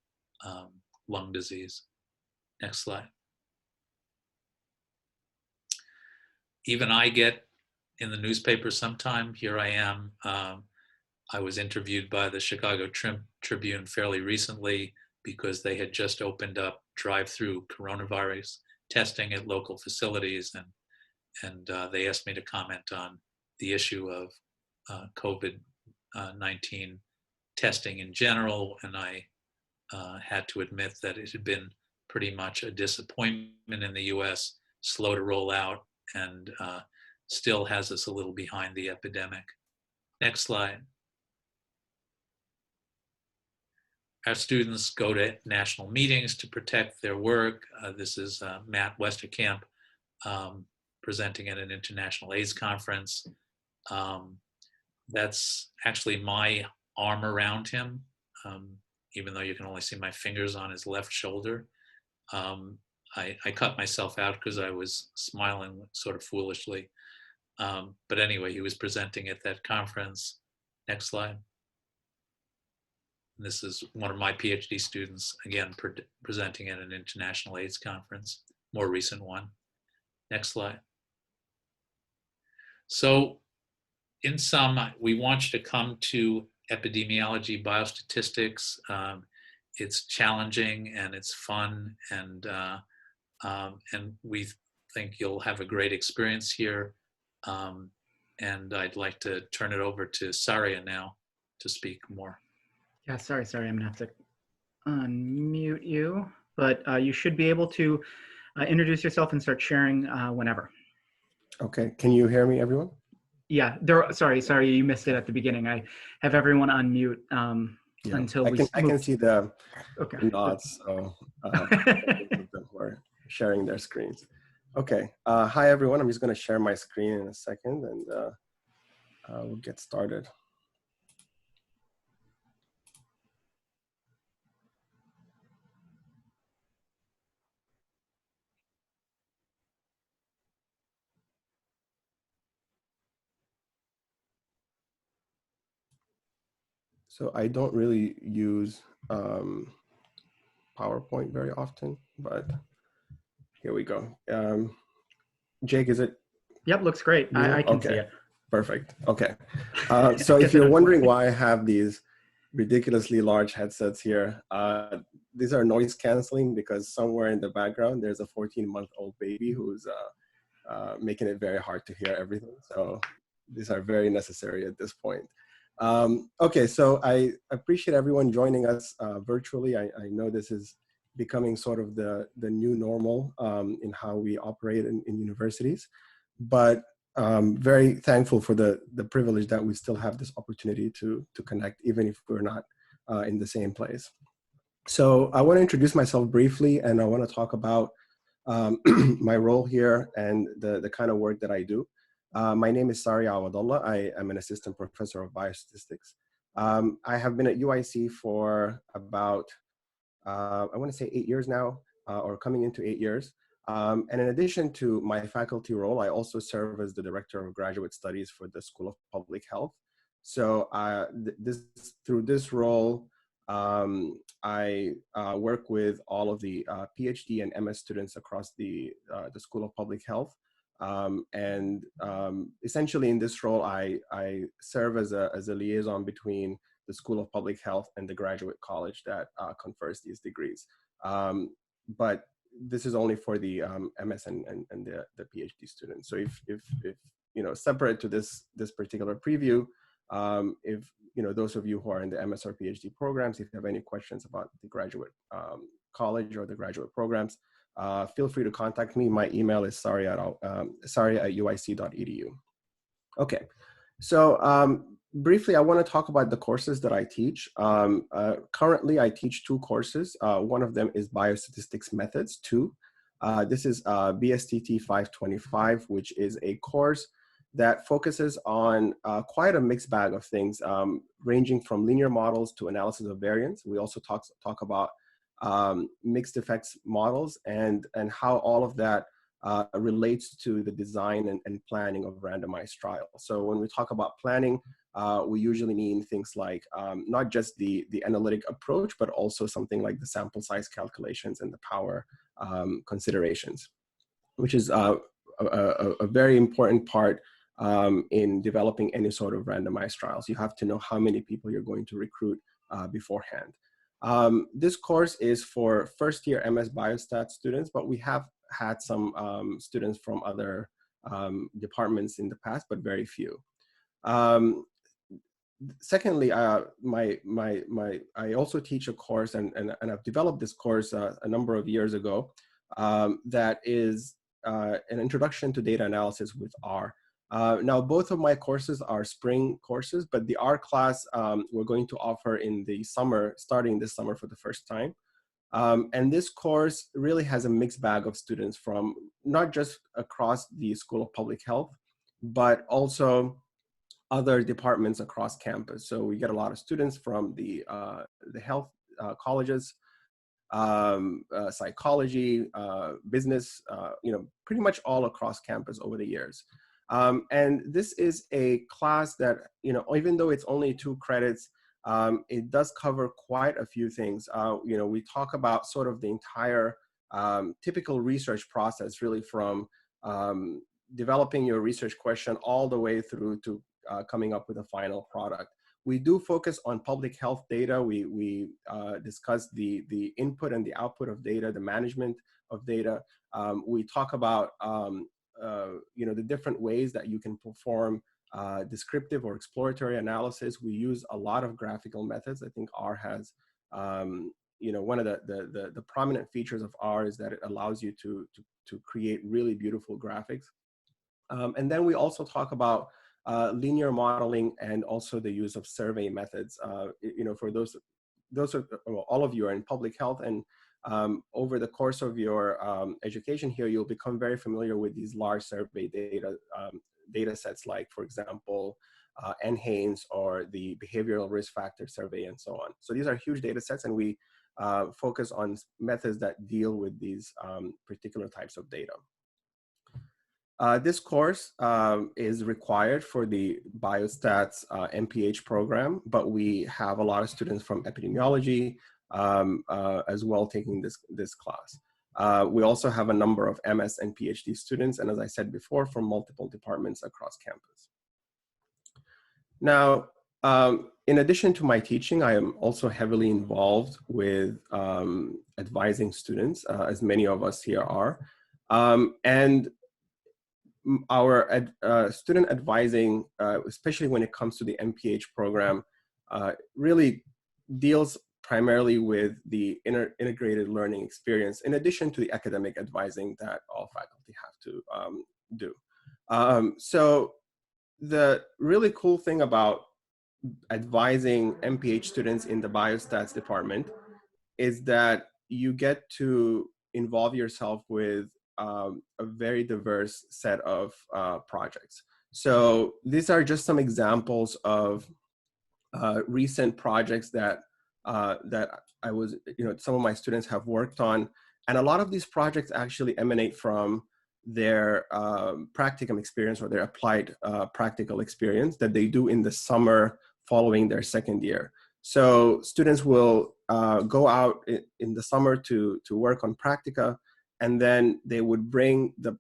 lung disease. Next slide. Even I get in the newspaper sometime. Here I am. I was interviewed by the Chicago Tribune fairly recently because they had just opened up drive-through coronavirus testing at local facilities, and they asked me to comment on the issue of COVID-19 testing in general, and I had to admit that it had been pretty much a disappointment in the US, slow to roll out, and still has us a little behind the epidemic. Next slide. Our students go to national meetings to protect their work. This is Matt Westerkamp presenting at an international AIDS conference. That's actually my arm around him, even though you can only see my fingers on his left shoulder. I cut myself out because I was smiling sort of foolishly. But anyway, he was presenting at that conference. Next slide. And this is one of my PhD students, again, presenting at an international AIDS conference, more recent one. Next slide. So in sum, we want you to come to Epidemiology Biostatistics. It's challenging and it's fun, and we think you'll have a great experience here. And I'd like to turn it over to Saria now to speak more. Yeah, sorry, I'm gonna have to unmute you, but you should be able to introduce yourself and start sharing whenever. Okay, can you hear me, everyone? Yeah, sorry, you missed it at the beginning. I have everyone on mute until I can see the okay. nods, so we're sharing their screens. Okay, hi everyone. I'm just going to share my screen in a second, and we'll get started. So I don't really use PowerPoint very often, but here we go. Jake, is it? Yep, looks great. I can see it. Perfect. Okay. So if you're wondering why I have these ridiculously large headsets here, these are noise canceling because somewhere in the background there's a 14-month-old baby who's making it very hard to hear everything. So these are very necessary at this point. Okay, so I appreciate everyone joining us virtually. I know this is becoming sort of the new normal in how we operate in universities, but very thankful for the privilege that we still have this opportunity to connect, even if we're not in the same place. So I want to introduce myself briefly, and I want to talk about my role here and the kind of work that I do. My name is Sari Awadullah. I am an assistant professor of biostatistics. I have been at UIC for about, I want to say 8 years now, or coming into 8 years. And in addition to my faculty role, I also serve as the Director of Graduate Studies for the School of Public Health. So through this role, I work with all of the PhD and MS students across the School of Public Health. Essentially in this role, I serve as a liaison between the School of Public Health and the graduate college that confers these degrees. But this is only for the MS and the PhD students. So if you know, separate to this particular preview, if you know, those of you who are in the MS or PhD programs, if you have any questions about the graduate college or the graduate programs, feel free to contact me. My email is sari@uic.edu. Okay, so briefly, I want to talk about the courses that I teach. Currently, I teach 2 courses. One of them is Biostatistics Methods 2. This is BSTT 525, which is a course that focuses on quite a mixed bag of things, ranging from linear models to analysis of variance. We also talk about mixed effects models and how all of that relates to the design and planning of randomized trials. So when we talk about planning, we usually mean things like not just the analytic approach, but also something like the sample size calculations and the power considerations, which is a very important part in developing any sort of randomized trials. You have to know how many people you're going to recruit beforehand. This course is for first-year MS Biostats students, but we have had some students from other departments in the past, but very few. Secondly, I also teach a course, and I've developed this course a number of years ago, that is an introduction to data analysis with R. Now, both of my courses are spring courses, but the R class we're going to offer in the summer, starting this summer for the first time. And this course really has a mixed bag of students from not just across the School of Public Health, but also other departments across campus. So we get a lot of students from the health colleges, psychology, business, you know, pretty much all across campus over the years. And this is a class that, you know, even though it's only 2 credits, it does cover quite a few things. You know, we talk about sort of the entire typical research process, really from developing your research question all the way through to coming up with a final product. We do focus on public health data. We discuss the input and the output of data, the management of data. We talk about you know, the different ways that you can perform descriptive or exploratory analysis. We use a lot of graphical methods. I think R has, you know, one of the prominent features of R is that it allows you to create really beautiful graphics. And then we also talk about linear modeling and also the use of survey methods. You know, for those are, well, all of you are in public health, and over the course of your education here, you'll become very familiar with these large survey data sets, like, for example, Haenszel or the behavioral risk factor survey and so on. So these are huge data sets, and we focus on methods that deal with these particular types of data. This course is required for the Biostats MPH program, but we have a lot of students from epidemiology as well taking this class. We also have a number of MS and PhD students, and as I said before, from multiple departments across campus. Now, in addition to my teaching, I am also heavily involved with advising students, as many of us here are. And our student advising, especially when it comes to the MPH program, really deals primarily with the integrated learning experience, in addition to the academic advising that all faculty have to do. So the really cool thing about advising MPH students in the biostats department is that you get to involve yourself with a very diverse set of projects. So these are just some examples of recent projects that I was, some of my students have worked on, and a lot of these projects actually emanate from their practicum experience or their applied practical experience that they do in the summer following their second year. So students will go out in the summer to work on practica, and then they would bring the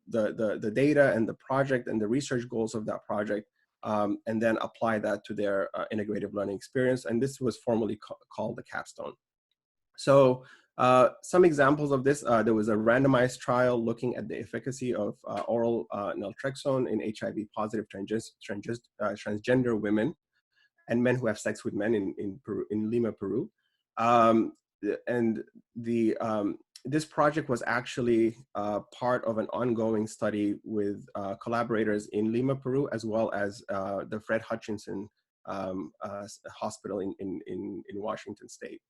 data and the project and the research goals of that project, and then apply that to their integrative learning experience. And this was formerly called the capstone. So some examples of this, there was a randomized trial looking at the efficacy of oral naltrexone in HIV-positive transgender women and men who have sex with men in Lima, Peru. This project was actually part of an ongoing study with collaborators in Lima, Peru, as well as the Fred Hutchinson Hospital in Washington State.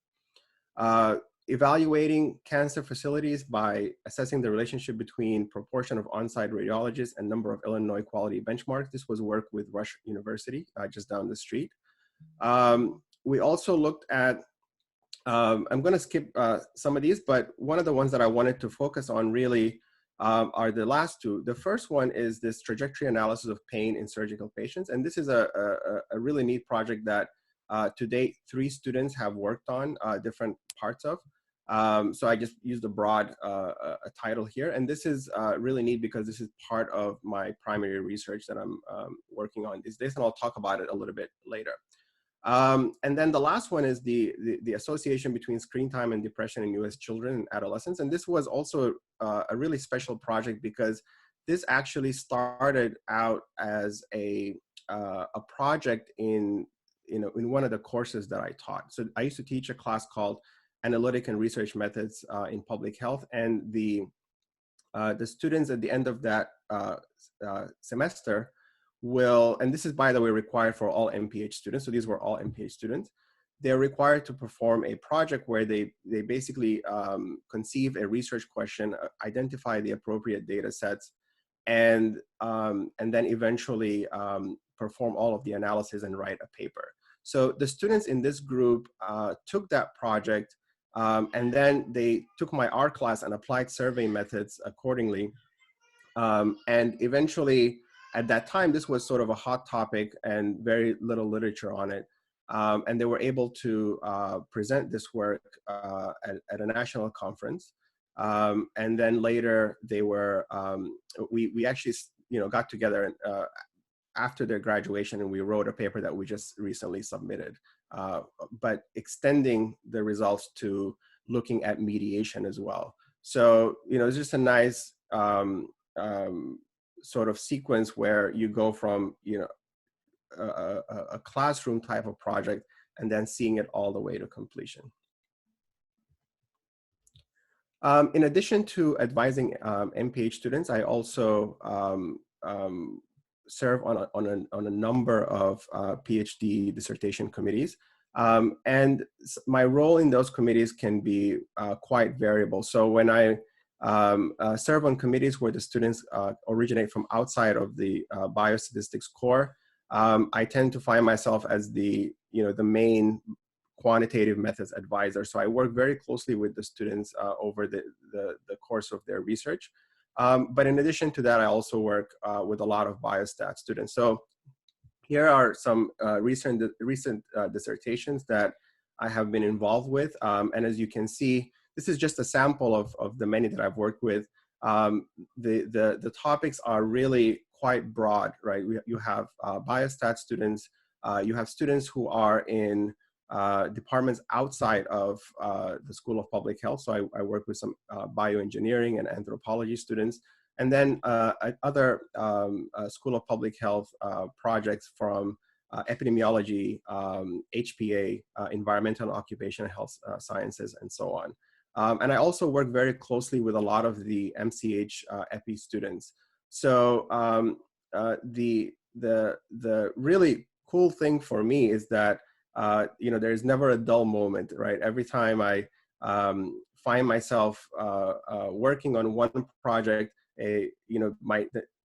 Evaluating cancer facilities by assessing the relationship between proportion of on-site radiologists and number of Illinois quality benchmarks. This was work with Rush University, just down the street. We also looked at, I'm going to skip some of these, but one of the ones that I wanted to focus on really are the last two. The first one is this trajectory analysis of pain in surgical patients. And this is a really neat project that to date, 3 students have worked on different parts of. So I just used a broad title here. And this is really neat because this is part of my primary research that I'm working on these days, and I'll talk about it a little bit later. And then the last one is the association between screen time and depression in US children and adolescents. And this was also a really special project because this actually started out as a project in one of the courses that I taught. So I used to teach a class called Analytic and Research Methods in Public Health, and the students at the end of that semester will, and this is, by the way, required for all MPH students, so these were all MPH students, they're required to perform a project where they basically conceive a research question, identify the appropriate data sets, and then eventually perform all of the analysis and write a paper. So the students in this group took that project, and then they took my R class and applied survey methods accordingly. And eventually, at that time, this was sort of a hot topic and very little literature on it. And they were able to present this work at a national conference. And then later, they were, we actually got together after their graduation, and we wrote a paper that we just recently submitted, but extending the results to looking at mediation as well. So, it's just a nice sort of sequence where you go from, a classroom type of project and then seeing it all the way to completion. In addition to advising MPH students, I also serve on a number of PhD dissertation committees. And my role in those committees can be quite variable. So when I serve on committees where the students originate from outside of the biostatistics core, I tend to find myself as the main quantitative methods advisor. So I work very closely with the students over the course of their research. But in addition to that, I also work with a lot of biostat students. So here are some recent dissertations that I have been involved with. And as you can see, this is just a sample of the many that I've worked with. The topics are really quite broad, right? You have biostat students, you have students who are in departments outside of the School of Public Health. So I work with some bioengineering and anthropology students. and then other School of Public Health projects from epidemiology, HPA, environmental and occupational health sciences, and so on. And I also work very closely with a lot of the MCH Epi students. So the really cool thing for me is that there's never a dull moment, right? Every time I find myself working on one project,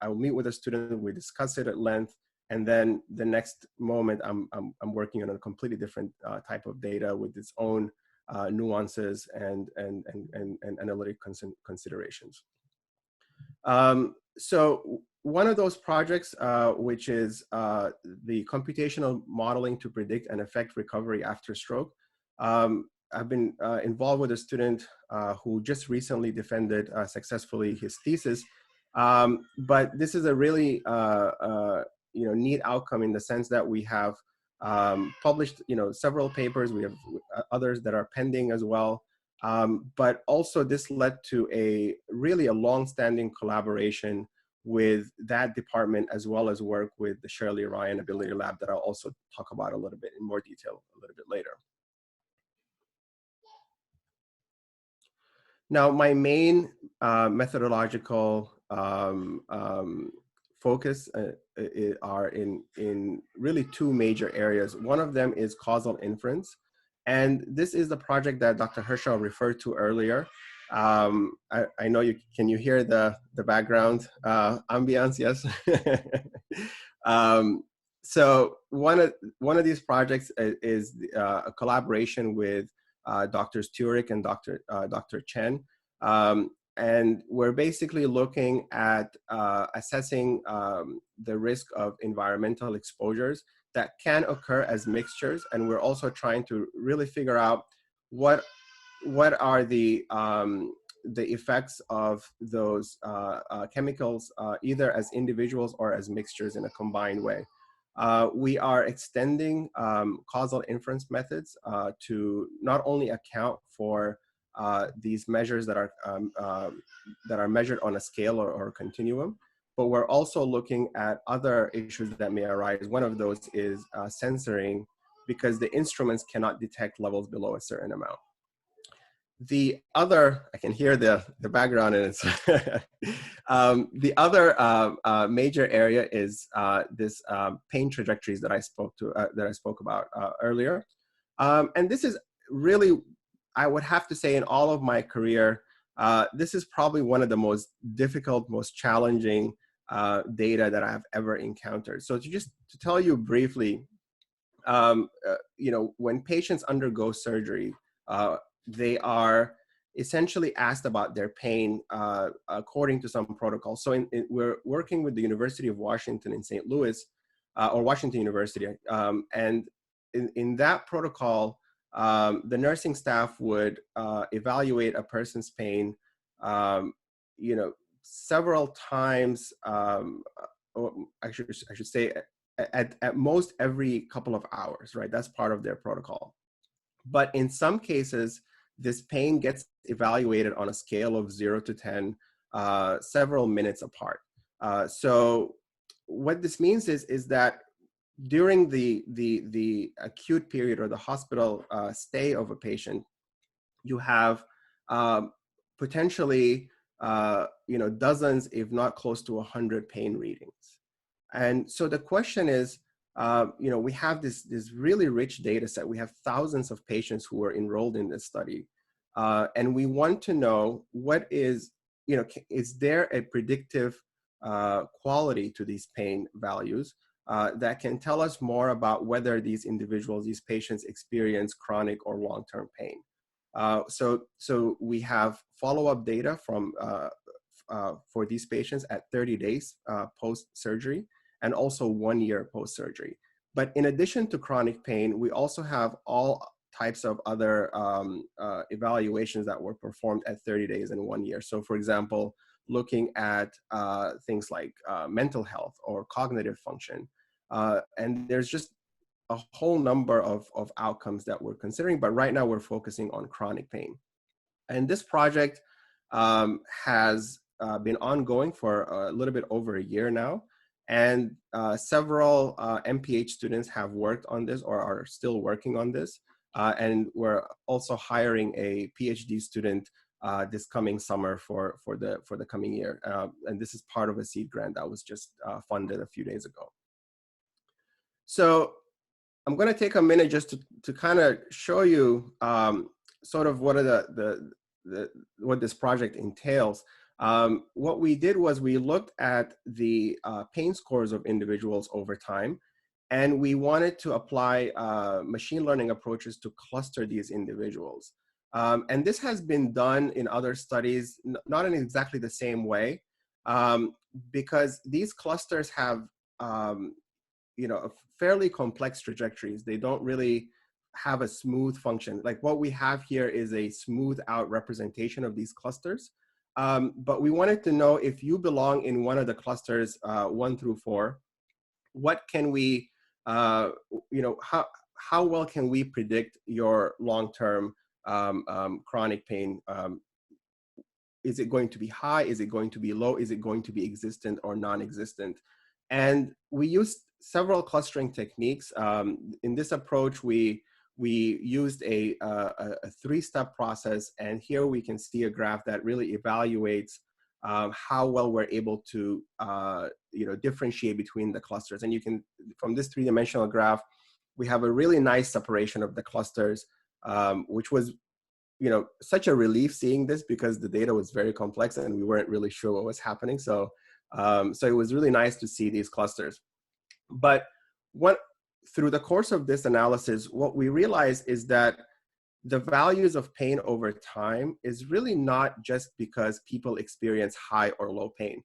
I'll meet with a student, we discuss it at length, and then the next moment I'm working on a completely different type of data with its own nuances and analytic considerations. So one of those projects, which is the computational modeling to predict and affect recovery after stroke, I've been involved with a student who just recently defended successfully his thesis. But this is a really neat outcome in the sense that we have published several papers. We have others that are pending as well. But also this led to a long-standing collaboration with that department, as well as work with the Shirley Ryan Ability Lab that I'll also talk about a little bit in more detail a little bit later. Now, my main methodological focus are in really two major areas. One of them is causal inference. And this is the project that Dr. Haenszel referred to earlier. I know can you hear the background ambience? Yes. So one of these projects is a collaboration with Drs. Turek and Dr. Chen. And we're basically looking at assessing the risk of environmental exposures that can occur as mixtures. And we're also trying to really figure out what are the effects of those chemicals, either as individuals or as mixtures in a combined way. We are extending causal inference methods to not only account for these measures that are measured on a scale or a continuum, but we're also looking at other issues that may arise. One of those is censoring, because the instruments cannot detect levels below a certain amount. The other, I can hear the background, and it's the other major area is this pain trajectories that I spoke about earlier, and this is really, I would have to say, in all of my career, this is probably one of the most difficult, most challenging data that I've ever encountered. So to tell you briefly, when patients undergo surgery, they are essentially asked about their pain according to some protocol. So we're working with the University of Washington in St. Louis, or Washington University, and in that protocol, the nursing staff would evaluate a person's pain, several times, or I should say at most every couple of hours, right? That's part of their protocol. But in some cases, this pain gets evaluated on a scale of 0 to 10, several minutes apart. So what this means is that during the acute period or the hospital stay of a patient, you have potentially dozens, if not close to 100 pain readings. And so the question is, we have this really rich data set. We have thousands of patients who are enrolled in this study. And we want to know what is there a predictive quality to these pain values that can tell us more about whether these individuals, these patients, experience chronic or long-term pain. So we have follow-up data from for these patients at 30 days post-surgery, and also 1 year post-surgery. But in addition to chronic pain, we also have all types of other evaluations that were performed at 30 days and 1 year. So for example, looking at things like mental health or cognitive function. And there's just a whole number of outcomes that we're considering, but right now we're focusing on chronic pain. And this project has been ongoing for a little bit over a year now. And several MPH students have worked on this or are still working on this. And we're also hiring a PhD student this coming summer for the coming year. And this is part of a seed grant that was just funded a few days ago. So I'm going to take a minute just to kind of show you sort of what are what this project entails. What we did was we looked at the pain scores of individuals over time, and we wanted to apply machine learning approaches to cluster these individuals. And this has been done in other studies, not in exactly the same way, because these clusters have fairly complex trajectories. They don't really have a smooth function. Like what we have here is a smooth out representation of these clusters. But we wanted to know if you belong in one of the clusters 1 through 4, what can we, how well can we predict your long-term chronic pain? Is it going to be high? Is it going to be low? Is it going to be existent or non-existent? And we used several clustering techniques. In this approach, we used a 3-step process, and here we can see a graph that really evaluates how well we're able to differentiate between the clusters. And you can, from this 3-dimensional graph, we have a really nice separation of the clusters, which was such a relief seeing this because the data was very complex and we weren't really sure what was happening. So it was really nice to see these clusters. But through the course of this analysis, what we realized is that the values of pain over time is really not just because people experience high or low pain.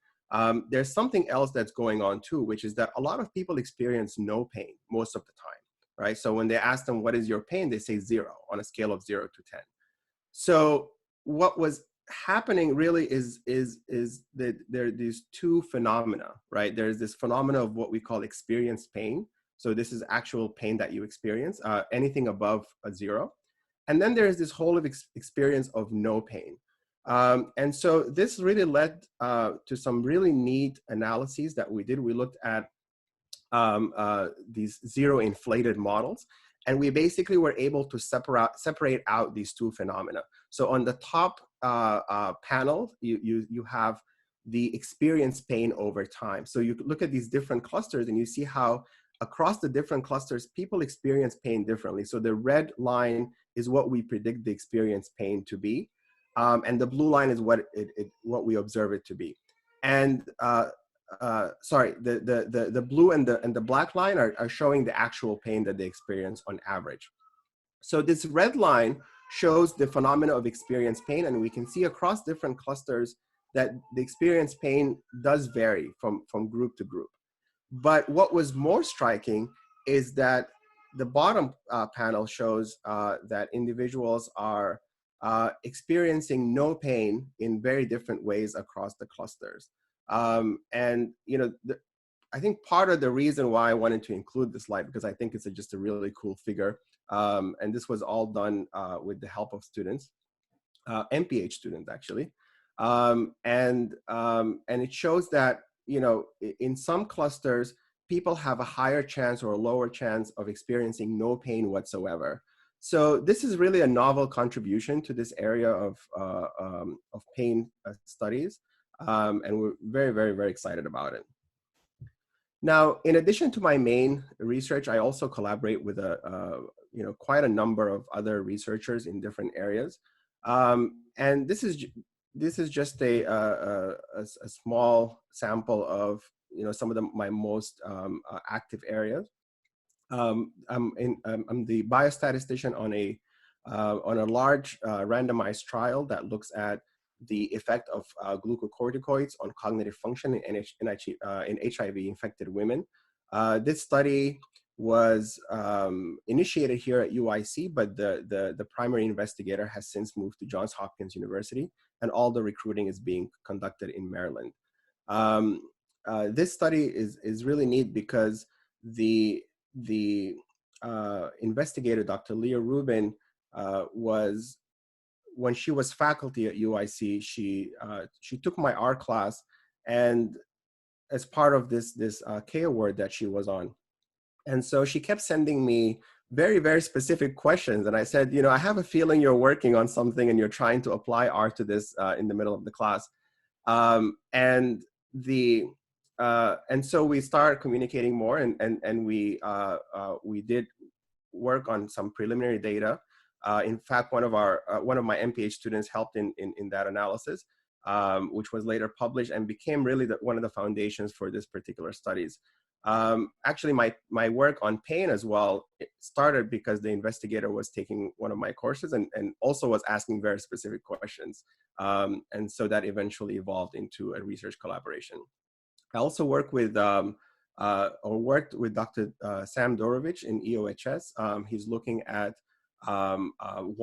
There's something else that's going on too, which is that a lot of people experience no pain most of the time, right? So when they ask them, what is your pain? They say 0 on a scale of 0 to 10. So what was happening really is that there are these 2 phenomena, right? There's this phenomena of what we call experienced pain. So this is actual pain that you experience, anything above a 0. And then there's this whole of experience of no pain. And so this really led to some really neat analyses that we did. We looked at these 0 inflated models. And we basically were able to separate out these 2 phenomena. So on the top panel, you have the experienced pain over time. So you look at these different clusters and you see how across the different clusters, people experience pain differently. So the red line is what we predict the experienced pain to be. And the blue line is what we observe it to be. And sorry, the blue and the black line are showing the actual pain that they experience on average. So this red line shows the phenomena of experienced pain, and we can see across different clusters that the experienced pain does vary from group to group. But what was more striking is that the bottom panel shows that individuals are experiencing no pain in very different ways across the clusters. And I think part of the reason why I wanted to include this slide, because I think it's just a really cool figure, and this was all done with the help of students, MPH students actually, and it shows that in some clusters people have a higher chance or a lower chance of experiencing no pain whatsoever. So this is really a novel contribution to this area of pain studies. And we're very, very, very excited about it. Now, in addition to my main research, I also collaborate with quite a number of other researchers in different areas. And this is just a small sample of some of my most active areas. I'm the biostatistician on a large randomized trial that looks at the effect of glucocorticoids on cognitive function in HIV-infected women. This study was initiated here at UIC, but the primary investigator has since moved to Johns Hopkins University, and all the recruiting is being conducted in Maryland. This study is really neat because the investigator, Dr. Leah Rubin, was when she was faculty at UIC, she took my art class, and as part of this K award that she was on. And so she kept sending me very, very specific questions. And I said, I have a feeling you're working on something and you're trying to apply art to this in the middle of the class. And so we started communicating more, and we did work on some preliminary data. In fact, one of my MPH students helped in that analysis, which was later published and became really one of the foundations for this particular studies. Actually, my work on pain as well, it started because the investigator was taking one of my courses and also was asking very specific questions. And so that eventually evolved into a research collaboration. I also worked with Dr. Sam Dorovich in EOHS. He's looking at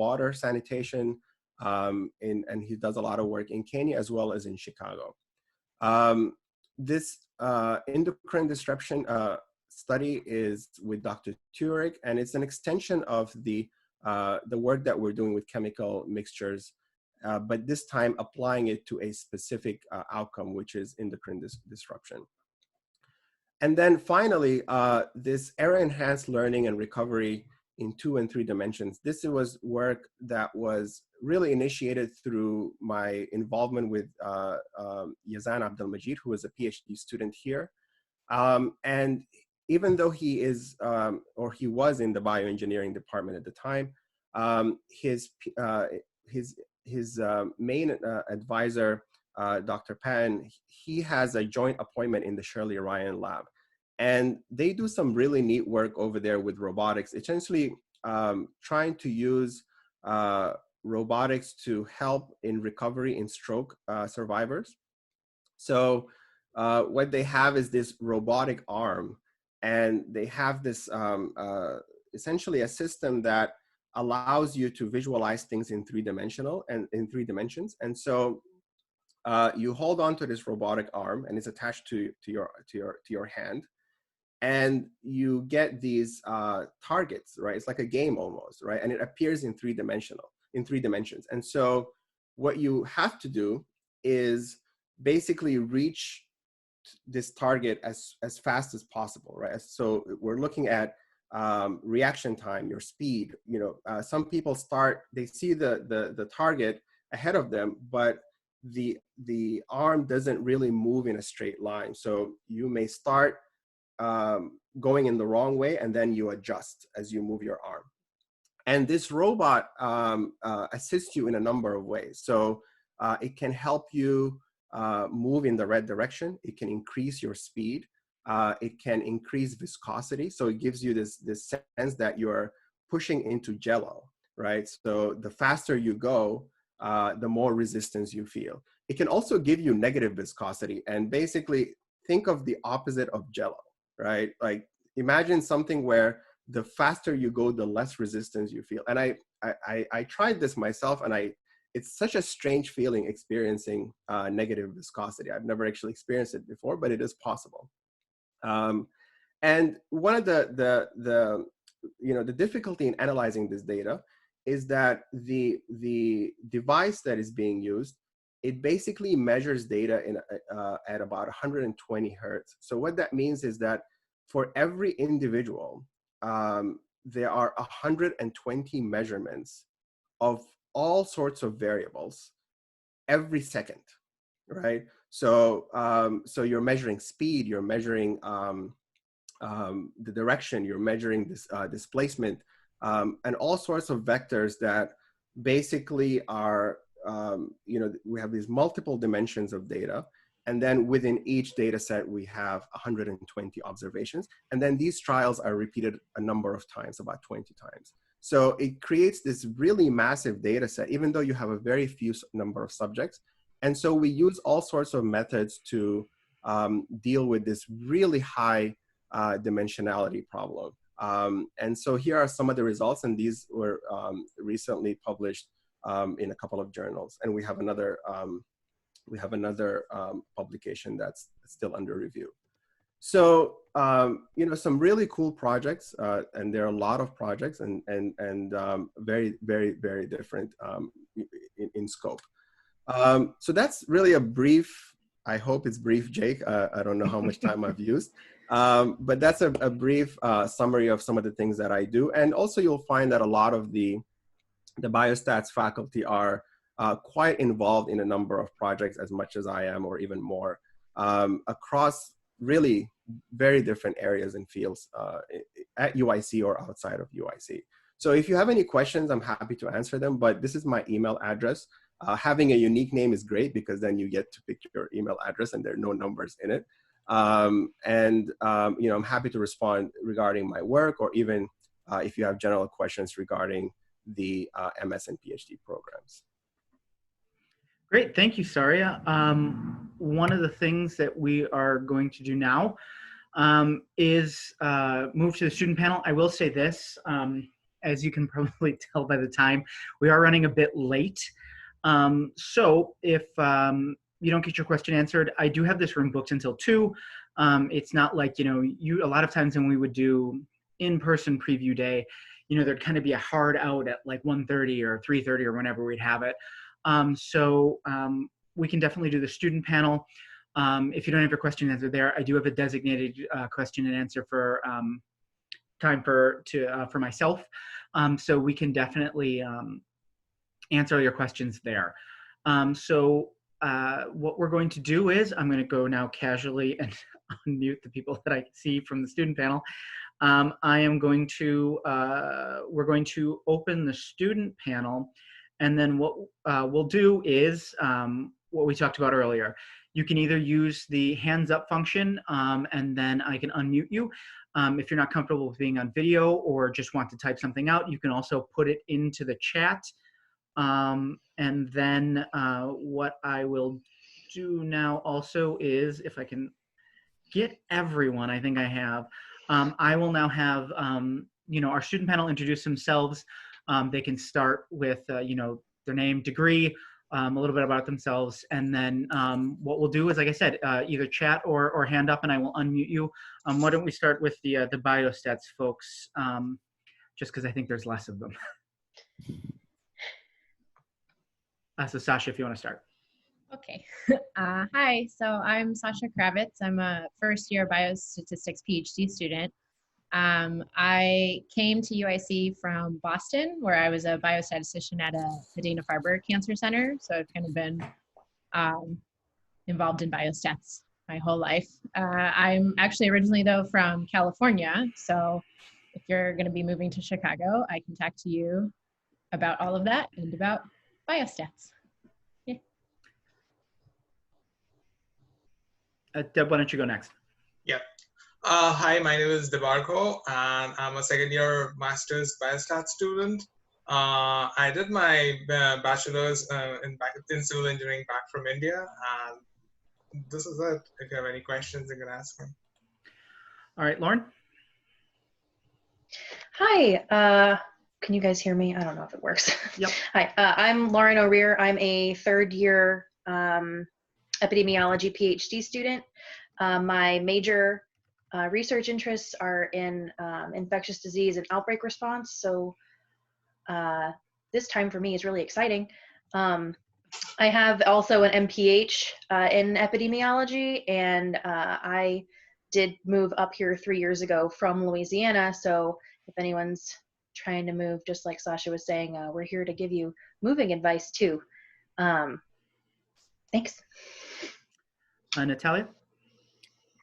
water sanitation, and he does a lot of work in Kenya as well as in Chicago. This endocrine disruption study is with Dr. Turek, and it's an extension of the work that we're doing with chemical mixtures, but this time applying it to a specific outcome, which is endocrine disruption. And then finally, this error-enhanced learning and recovery in 2 and 3 dimensions. This was work that was really initiated through my involvement with Yazan Abdelmajid, who is a PhD student here. And even though he is, or he was in the bioengineering department at the time, his main advisor, Dr. Pan, he has a joint appointment in the Shirley Ryan lab. And they do some really neat work over there with robotics, essentially trying to use robotics to help in recovery in stroke survivors. So what they have is this robotic arm, and they have this essentially a system that allows you to visualize things in 3 dimensions. And so you hold on to this robotic arm, and it's attached to your hand. And you get these targets, right? It's like a game almost, right? And it appears in 3 dimensions. And so what you have to do is basically reach this target as fast as possible, right? So we're looking at reaction time, your speed. Some people they see the target ahead of them, but the arm doesn't really move in a straight line. So you may start going in the wrong way, and then you adjust as you move your arm. And this robot assists you in a number of ways. So it can help you move in the right direction. It can increase your speed. It can increase viscosity. So it gives you this sense that you're pushing into jello, right? So the faster you go, the more resistance you feel. It can also give you negative viscosity, and basically think of the opposite of jello, right? Like imagine something where the faster you go, the less resistance you feel. And I tried this myself, and it's such a strange feeling experiencing negative viscosity. I've never actually experienced it before, but it is possible. And one of the difficulty in analyzing this data is that the device that is being used, it basically measures data at about 120 hertz. So what that means is that for every individual, there are 120 measurements of all sorts of variables every second, right? So you're measuring speed, you're measuring the direction, you're measuring this displacement, and all sorts of vectors that basically are, we have these multiple dimensions of data. And then within each data set, we have 120 observations. And then these trials are repeated a number of times, about 20 times. So it creates this really massive data set, even though you have a very few number of subjects. And so we use all sorts of methods to deal with this really high dimensionality problem. And so here are some of the results, and these were recently published in a couple of journals. And we have another publication that's still under review. So, some really cool projects, and there are a lot of projects, and very, very, very different. in scope. So that's really a brief, I hope it's brief, Jake. I don't know how much time I've used, but that's a brief summary of some of the things that I do. And also you'll find that a lot of the biostats faculty are quite involved in a number of projects as much as I am, or even more, across really very different areas and fields at UIC or outside of UIC. So if you have any questions, I'm happy to answer them, but this is my email address. Having a unique name is great because then you get to pick your email address and there are no numbers in it. I'm happy to respond regarding my work, or even if you have general questions regarding the MS and PhD programs. Great, thank you, Saria. One of the things that we are going to do now is move to the student panel. I will say this, as you can probably tell by the time, we are running a bit late. So if you don't get your question answered, I do have this room booked until 2. It's not like, a lot of times when we would do in-person preview day, there'd kind of be a hard out at like 1:30 or 3:30 or whenever we'd have it. So we can definitely do the student panel. If you don't have your question answered there, I do have a designated question and answer for time for myself. So we can definitely answer all your questions there. So what we're going to do is, I'm going to go now casually and unmute the people that I see from the student panel. we're going to open the student panel, and then what we'll do is what we talked about earlier. You can either use the hands up function, and then I can unmute you. If you're not comfortable with being on video or just want to type something out, you can also put it into the chat. And then what I will do now also is, if I can get everyone, I think I have, I will now have, our student panel introduce themselves. They can start with, their name, degree, a little bit about themselves. And then what we'll do is, like I said, either chat or hand up, and I will unmute you. Why don't we start with the biostats folks, just because I think there's less of them. So Sasha, if you want to start. Okay. Hi, so I'm Sasha Kravitz. I'm a first-year biostatistics PhD student. I came to UIC from Boston, where I was a biostatistician at the Dana-Farber Cancer Center. So I've kind of been involved in biostats my whole life. I'm actually originally, though, from California. So if you're going to be moving to Chicago, I can talk to you about all of that and about biostats. Yeah. Deb, why don't you go next? Yeah. Hi, my name is Debarco, and I'm a second-year master's biostats student. I did my bachelor's in civil engineering back from India, and this is it. If you have any questions, you can ask me. All right, Lauren. Hi, can you guys hear me? I don't know if it works. Yep. Hi, I'm Lauren O'Rear. I'm a third-year epidemiology PhD student. My major research interests are in infectious disease and outbreak response. So this time for me is really exciting. I have also an MPH in epidemiology, and I did move up here 3 years ago from Louisiana. So if anyone's trying to move, just like Sasha was saying, we're here to give you moving advice too. Thanks. Natalia.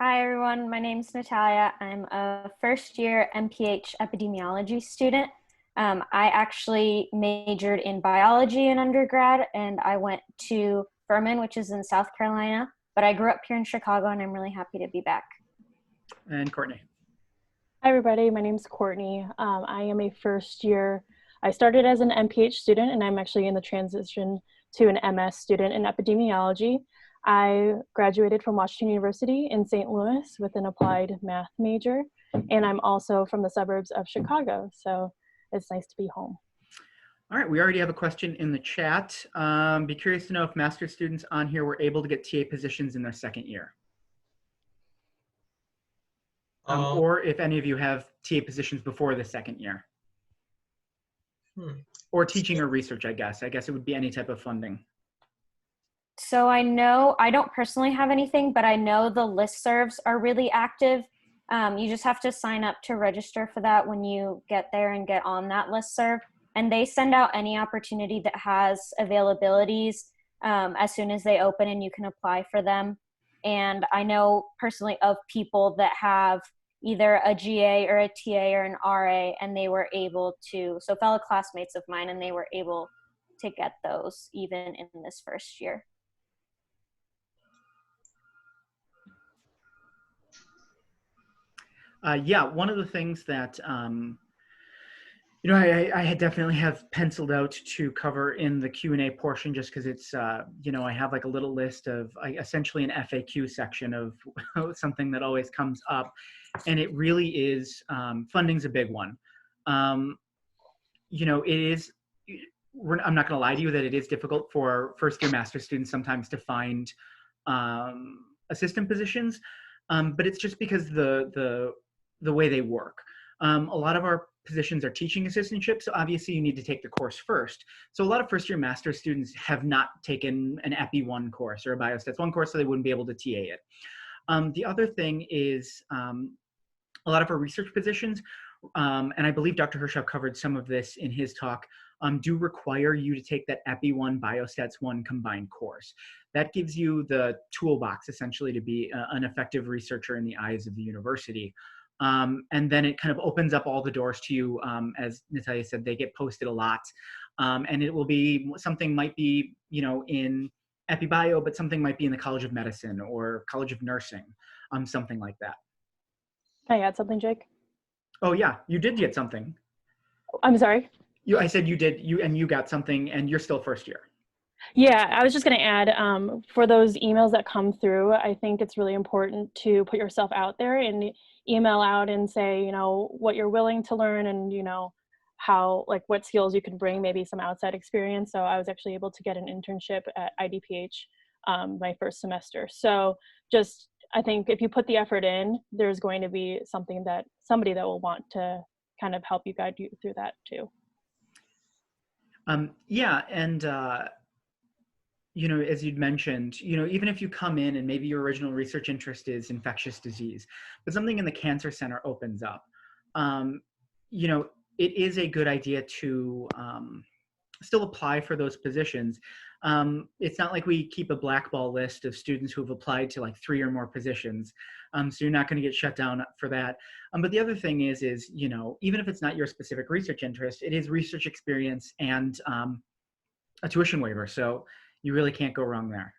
Hi everyone, my name is Natalia. I'm a first year MPH epidemiology student. I actually majored in biology in undergrad, and I went to Furman, which is in South Carolina, but I grew up here in Chicago, and I'm really happy to be back. And Courtney. Hi everybody, my name is Courtney. I am a first year, I started as an MPH student, and I'm actually in the transition to an MS student in epidemiology. I graduated from Washington University in St. Louis with an applied math major, and I'm also from the suburbs of Chicago, so it's nice to be home. All right, we already have a question in the chat. Be curious to know if master's students on here were able to get TA positions in their second year. Or if any of you have TA positions before the second year. Or teaching or research, I guess. I guess it would be any type of funding. So I know, I don't personally have anything, but I know the listservs are really active. You just have to sign up to register for that when you get there and get on that listserv. And they send out any opportunity that has availabilities as soon as they open, and you can apply for them. And I know personally of people that have either a GA or a TA or an RA, and they were able to, so fellow classmates of mine, and they were able to get those even in this first year. Yeah, one of the things that, you know, I had definitely have penciled out to cover in the Q&A portion, just because it's, you know, I have like a little list of essentially an FAQ section of something that always comes up. And it really is, funding's a big one. You know, it is, I'm not going to lie to you that it is difficult for first-year master's students sometimes to find assistant positions, but it's just because the way they work. A lot of our positions are teaching assistantships, so obviously you need to take the course first. So a lot of first-year master's students have not taken an Epi-1 course or a Biostats 1 course, so they wouldn't be able to TA it. The other thing is a lot of our research positions, and I believe Dr. Haenszel covered some of this in his talk, do require you to take that Epi-1 Biostats 1 combined course. That gives you the toolbox essentially to be an effective researcher in the eyes of the university. And then it kind of opens up all the doors to you. As Natalia said, they get posted a lot. And it will be, something might be, you know, in Epi-Bio, but something might be in the College of Medicine or College of Nursing, something like that. Can I add something, Jake? Oh yeah, you did get something. I'm sorry? I said you did, you got something, and you're still first year. Yeah, I was just going to add, for those emails that come through, I think it's really important to put yourself out there and email out and say, you know, what you're willing to learn and, you know, how, like what skills you can bring, maybe some outside experience. So I was actually able to get an internship at IDPH my first semester. So just, I think if you put the effort in, there's going to be somebody that will want to kind of help you, guide you through that too. Yeah, and you know, as you'd mentioned, you know, even if you come in and maybe your original research interest is infectious disease, but something in the cancer center opens up, you know, it is a good idea to still apply for those positions. It's not like we keep a blackball list of students who have applied to like 3 or more positions. So you're not going to get shut down for that. But the other thing is, you know, even if it's not your specific research interest, it is research experience and a tuition waiver. So you really can't go wrong there.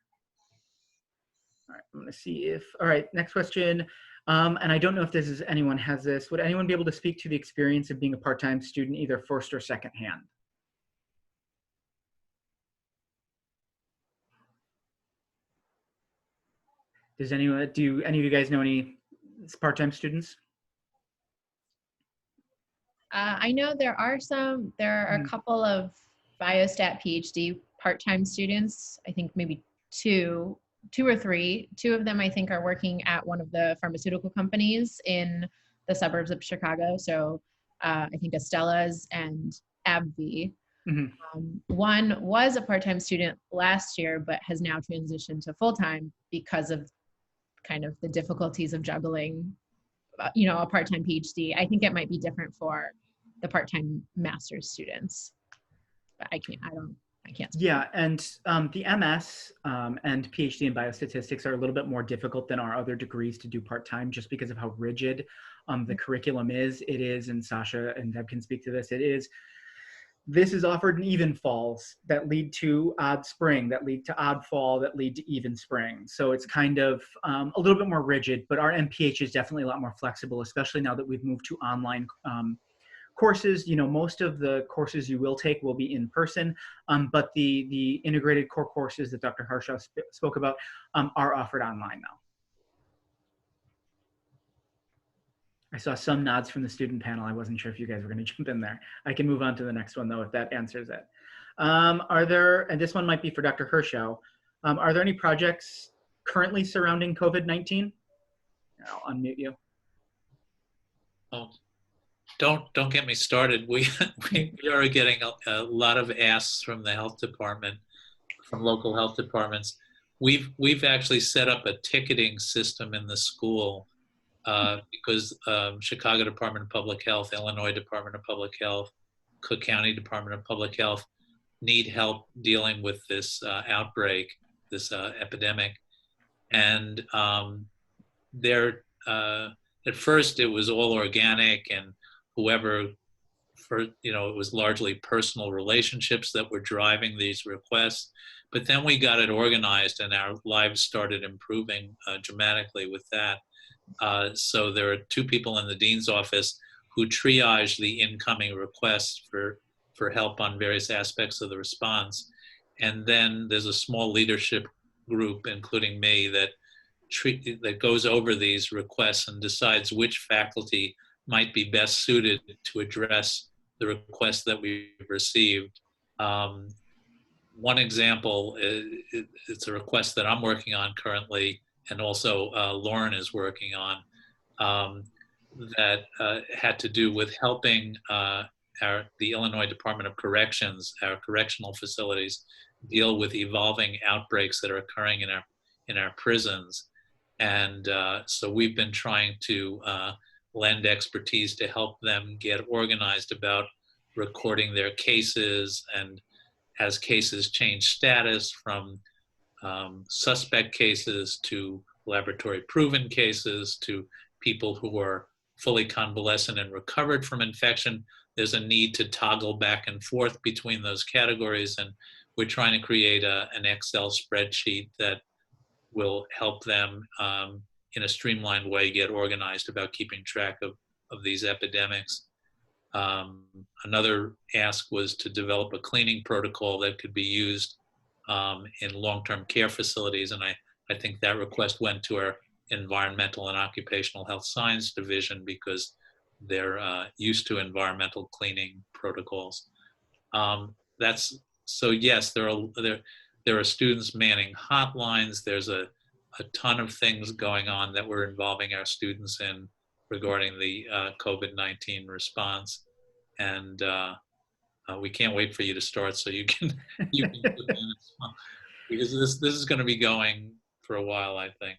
All right, I'm going to see if, all right, next question. And I don't know if this is, anyone has this. Would anyone be able to speak to the experience of being a part-time student, either first or second hand? Does anyone, do any of you guys know any part-time students? I know there are a couple of Biostat PhD part-time students. I think maybe two or three. 2 of them I think are working at one of the pharmaceutical companies in the suburbs of Chicago. So I think Estella's and AbbVie. One was a part-time student last year, but has now transitioned to full-time because of kind of the difficulties of juggling, you know, a part-time PhD. I think it might be different for the part-time master's students, but I can't. Yeah, and the MS and PhD in biostatistics are a little bit more difficult than our other degrees to do part-time, just because of how rigid the curriculum is. It is, and Sasha and Deb can speak to this, this is offered in even falls that lead to odd spring, that lead to odd fall, that lead to even spring. So it's kind of a little bit more rigid, but our MPH is definitely a lot more flexible, especially now that we've moved to online courses. You know, most of the courses you will take will be in person, but the integrated core courses that Dr. Haenszel spoke about are offered online now. I saw some nods from the student panel. I wasn't sure if you guys were going to jump in there. I can move on to the next one though, if that answers it. Are there, and this one might be for Dr. Haenszel, are there any projects currently surrounding COVID-19? I'll unmute you. Oh, don't get me started. We are getting a lot of asks from the health department, from local health departments. We've actually set up a ticketing system in the school because Chicago Department of Public Health, Illinois Department of Public Health, Cook County Department of Public Health need help dealing with this outbreak, this epidemic. And at first it was all organic, and whoever, it was largely personal relationships that were driving these requests. But then we got it organized, and our lives started improving dramatically with that. So there are 2 people in the dean's office who triage the incoming requests for help on various aspects of the response. And then there's a small leadership group, including me, that goes over these requests and decides which faculty might be best suited to address the requests that we've received. One example, it's a request that I'm working on currently, and also Lauren is working on, that had to do with helping the Illinois Department of Corrections, our correctional facilities, deal with evolving outbreaks that are occurring in our prisons. And so we've been trying to lend expertise to help them get organized about recording their cases, and as cases change status from suspect cases to laboratory proven cases to people who are fully convalescent and recovered from infection, there's a need to toggle back and forth between those categories. And we're trying to create an Excel spreadsheet that will help them in a streamlined way get organized about keeping track of these epidemics. Another ask was to develop a cleaning protocol that could be used in long-term care facilities. And I think that request went to our Environmental and Occupational Health Science Division because they're used to environmental cleaning protocols. So yes, there are students manning hotlines. There's a ton of things going on that we're involving our students in regarding the COVID-19 response. And we can't wait for you to start so you can because this is going to be going for a while, I think.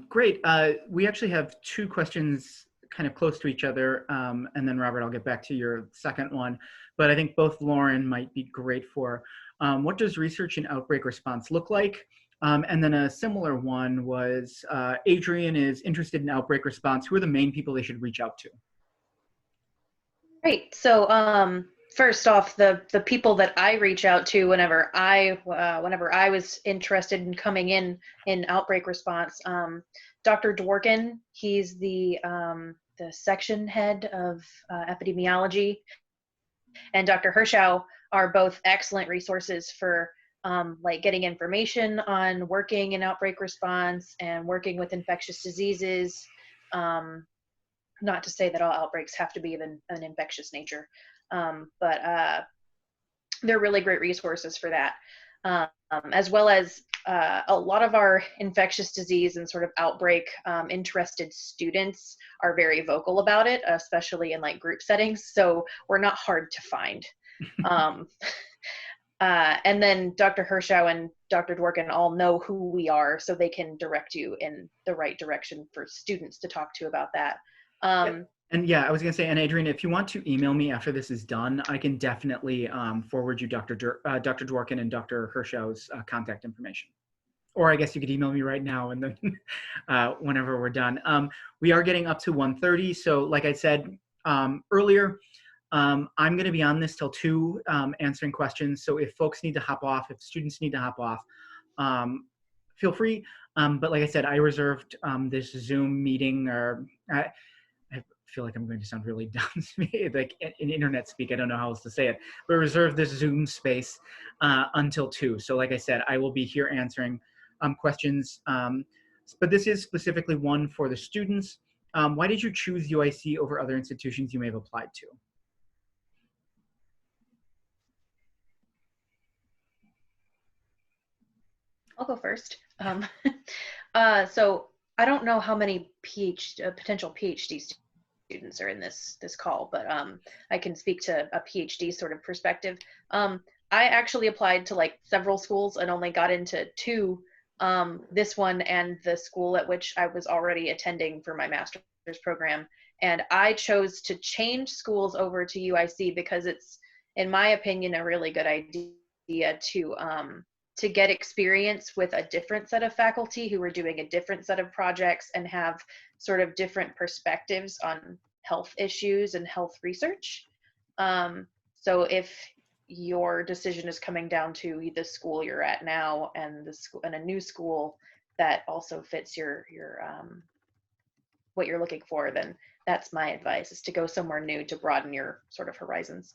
Great. We actually have 2 questions kind of close to each other. And then Robert, I'll get back to your second one. But I think both Lauren might be great for. What does research in outbreak response look like? And then a similar one was Adrian is interested in outbreak response. Who are the main people they should reach out to? Great. So first off, the people that I reach out to whenever I was interested in coming in outbreak response, Dr. Dworkin, he's the section head of epidemiology, and Dr. Hirschau are both excellent resources for like getting information on working in outbreak response and working with infectious diseases. Not to say that all outbreaks have to be of an infectious nature, but they're really great resources for that. As well as a lot of our infectious disease and sort of outbreak interested students are very vocal about it, especially in like group settings. So we're not hard to find. And then Dr. Hirschau and Dr. Dworkin all know who we are, so they can direct you in the right direction for students to talk to about that. And yeah, I was going to say, and Adrian, if you want to email me after this is done, I can definitely forward you Dr. Dworkin and Dr. Hirschau's contact information. Or I guess you could email me right now and then whenever we're done. We are getting up to 1:30. So like I said earlier, I'm going to be on this till 2 answering questions. So if folks need to hop off, if students need to hop off, feel free. But like I said, I reserved this Zoom meeting, or I feel like I'm going to sound really dumb, like in internet speak, I don't know how else to say it, but reserve this Zoom space until 2. So like I said, I will be here answering questions, but this is specifically one for the students. Why did you choose UIC over other institutions you may have applied to? I'll go first. So I don't know how many potential PhD students are in this call, but I can speak to a PhD sort of perspective. I actually applied to like several schools and only got into 2, this one and the school at which I was already attending for my master's program. And I chose to change schools over to UIC because it's, in my opinion, a really good idea to get experience with a different set of faculty who are doing a different set of projects and have sort of different perspectives on health issues and health research. So if your decision is coming down to the school you're at now and the school and a new school that also fits your what you're looking for, then that's my advice, is to go somewhere new to broaden your sort of horizons.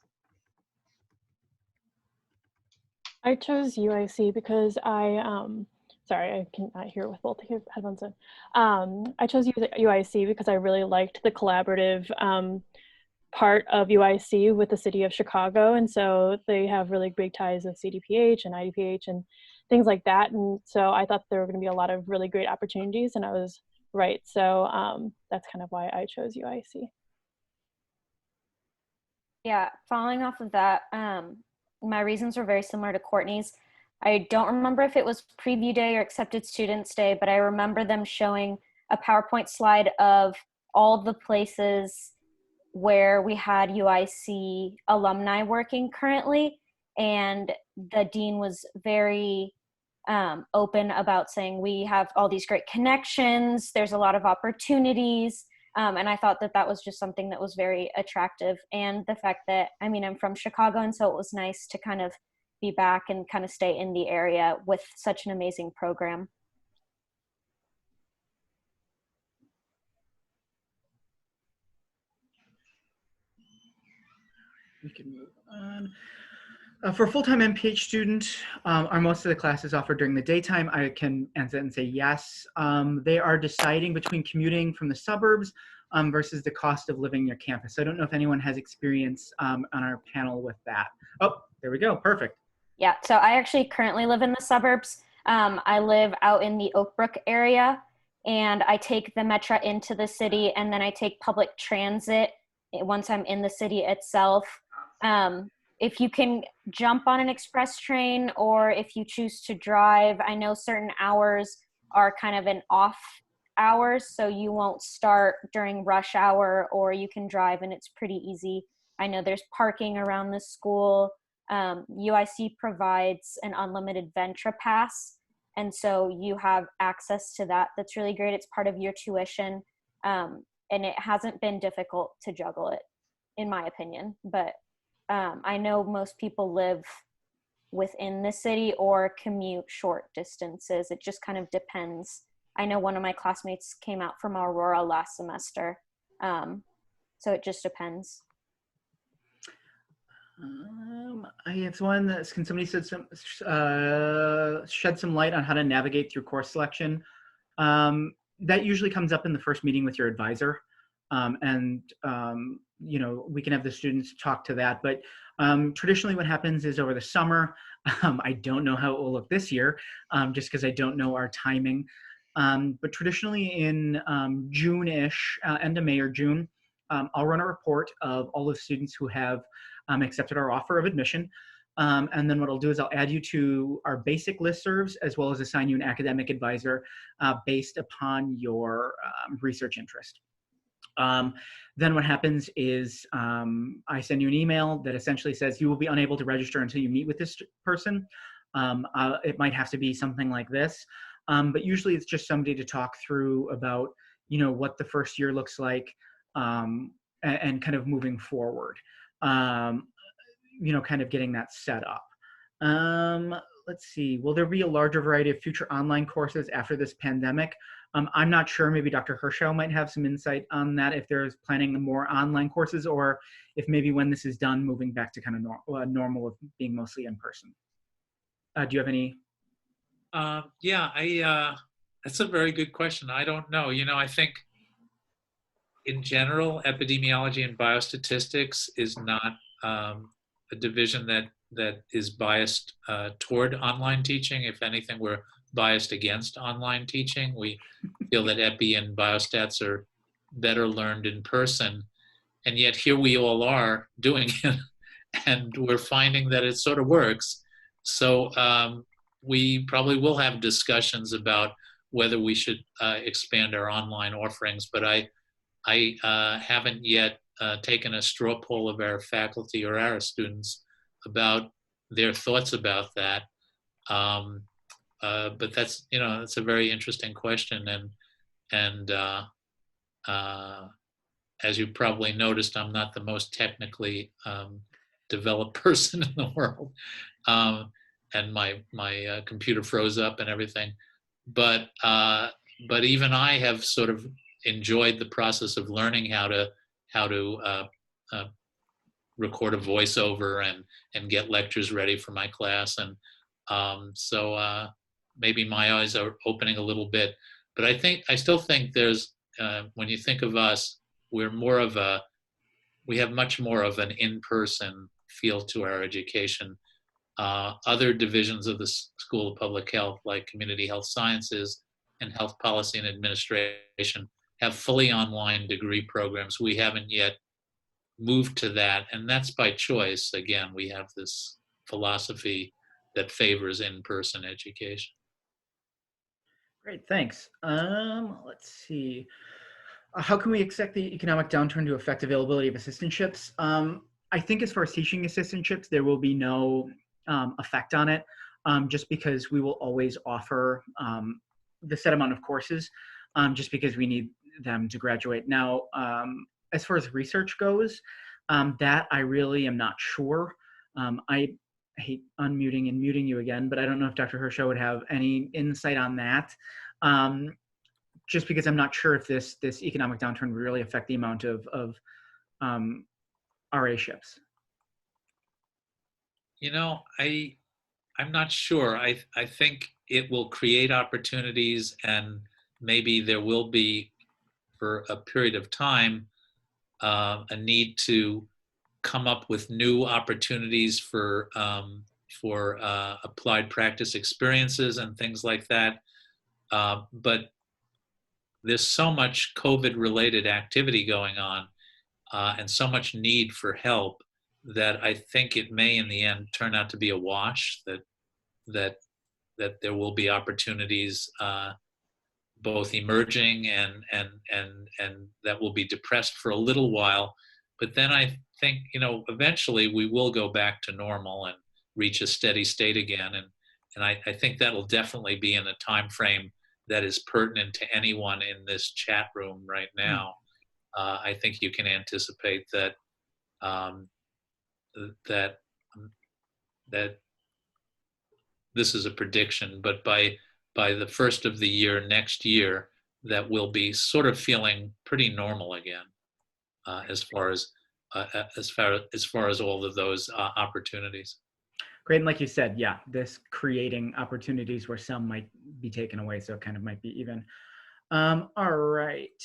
I chose UIC because sorry, I cannot hear with both headphones in. I chose UIC because I really liked the collaborative part of UIC with the city of Chicago. And so they have really big ties with CDPH and IDPH and things like that. And so I thought there were going to be a lot of really great opportunities, and I was right. So that's kind of why I chose UIC. Yeah, following off of that, my reasons were very similar to Courtney's. I don't remember if it was preview day or accepted students day, but I remember them showing a PowerPoint slide of all the places where we had UIC alumni working currently. And the dean was very open about saying, we have all these great connections, there's a lot of opportunities. And I thought that that was just something that was very attractive. And the fact that, I mean, I'm from Chicago, and so it was nice to kind of be back and kind of stay in the area with such an amazing program. We can move on. For a full-time MPH student, are most of the classes offered during the daytime? I can answer and say yes. They are deciding between commuting from the suburbs versus the cost of living near campus. So I don't know if anyone has experience on our panel with that. Oh, there we go. Perfect. Yeah, so I actually currently live in the suburbs. I live out in the Oak Brook area, and I take the Metro into the city, and then I take public transit once I'm in the city itself. If you can jump on an express train, or if you choose to drive, I know certain hours are kind of an off hours, so you won't start during rush hour, or you can drive and it's pretty easy. I know there's parking around the school. UIC provides an unlimited Ventra pass, and so you have access to that. That's really great. It's part of your tuition, and it hasn't been difficult to juggle it, in my opinion. But I know most people live within the city or commute short distances. It just kind of depends. I know one of my classmates came out from Aurora last semester, so it just depends. I have one that can somebody shed some light on how to navigate through course selection? That usually comes up in the first meeting with your advisor, you know, we can have the students talk to that. But traditionally, what happens is over the summer, I don't know how it will look this year, just because I don't know our timing. But traditionally in June-ish, end of May or June, I'll run a report of all the students who have accepted our offer of admission. And then what I'll do is I'll add you to our basic listservs, as well as assign you an academic advisor based upon your research interest. Then what happens is I send you an email that essentially says you will be unable to register until you meet with this person. It might have to be something like this, but usually it's just somebody to talk through about, you know, what the first year looks like and kind of moving forward. You know, kind of getting that set up. Let's see, will there be a larger variety of future online courses after this pandemic? I'm not sure, maybe Dr. Hirschau might have some insight on that, if there's planning more online courses, or if maybe when this is done, moving back to kind of normal of being mostly in person. Do you have any? Yeah, that's a very good question. I don't know. You know, I think in general, epidemiology and biostatistics is not a division that is biased toward online teaching. If anything, we're biased against online teaching. We feel that Epi and Biostats are better learned in person. And yet here we all are doing it, and we're finding that it sort of works. So we probably will have discussions about whether we should expand our online offerings, but I haven't yet taken a straw poll of our faculty or our students about their thoughts about that. But that's, that's a very interesting question. And as you probably noticed, I'm not the most technically developed person in the world. And my computer froze up and everything. But even I have sort of enjoyed the process of learning how to record a voiceover and get lectures ready for my class. And so maybe my eyes are opening a little bit. But I still think there's, when you think of us, we have much more of an in-person feel to our education. Other divisions of the School of Public Health, like Community Health Sciences and Health Policy and Administration, have fully online degree programs. We haven't yet moved to that, and that's by choice. Again, we have this philosophy that favors in-person education. Great, thanks. Let's see. How can we expect the economic downturn to affect availability of assistantships? I think as far as teaching assistantships, there will be no effect on it, just because we will always offer the set amount of courses, just because we need them to graduate. Now, as far as research goes, that I really am not sure. I hate unmuting and muting you again, but I don't know if Dr. Hershaw would have any insight on that. Just because I'm not sure if this economic downturn would really affect the amount of RA-ships. I'm not sure. I think it will create opportunities, and maybe there will be, for a period of time, a need to come up with new opportunities for applied practice experiences and things like that. But there's so much COVID-related activity going on, and so much need for help, that I think it may in the end turn out to be a wash, that there will be opportunities both emerging and that will be depressed for a little while. But then I think, eventually we will go back to normal and reach a steady state again. And I think that'll definitely be in a time frame that is pertinent to anyone in this chat room right now. I think you can anticipate that that this is a prediction, but by the first of the year next year, that we'll be sort of feeling pretty normal again, as far as all of those opportunities. Great, and like you said, yeah, this creating opportunities where some might be taken away, so it kind of might be even. All right.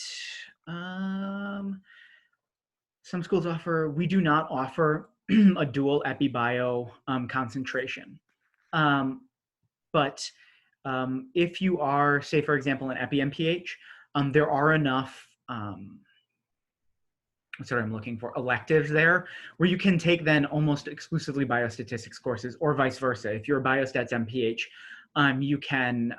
Some schools offer, we do not offer a dual Epi-Bio concentration. But if you are, say, for example, an Epi-MPH, there are enough, what's what I'm looking for, electives there, where you can take then almost exclusively biostatistics courses, or vice versa. If you're a Biostats MPH, you can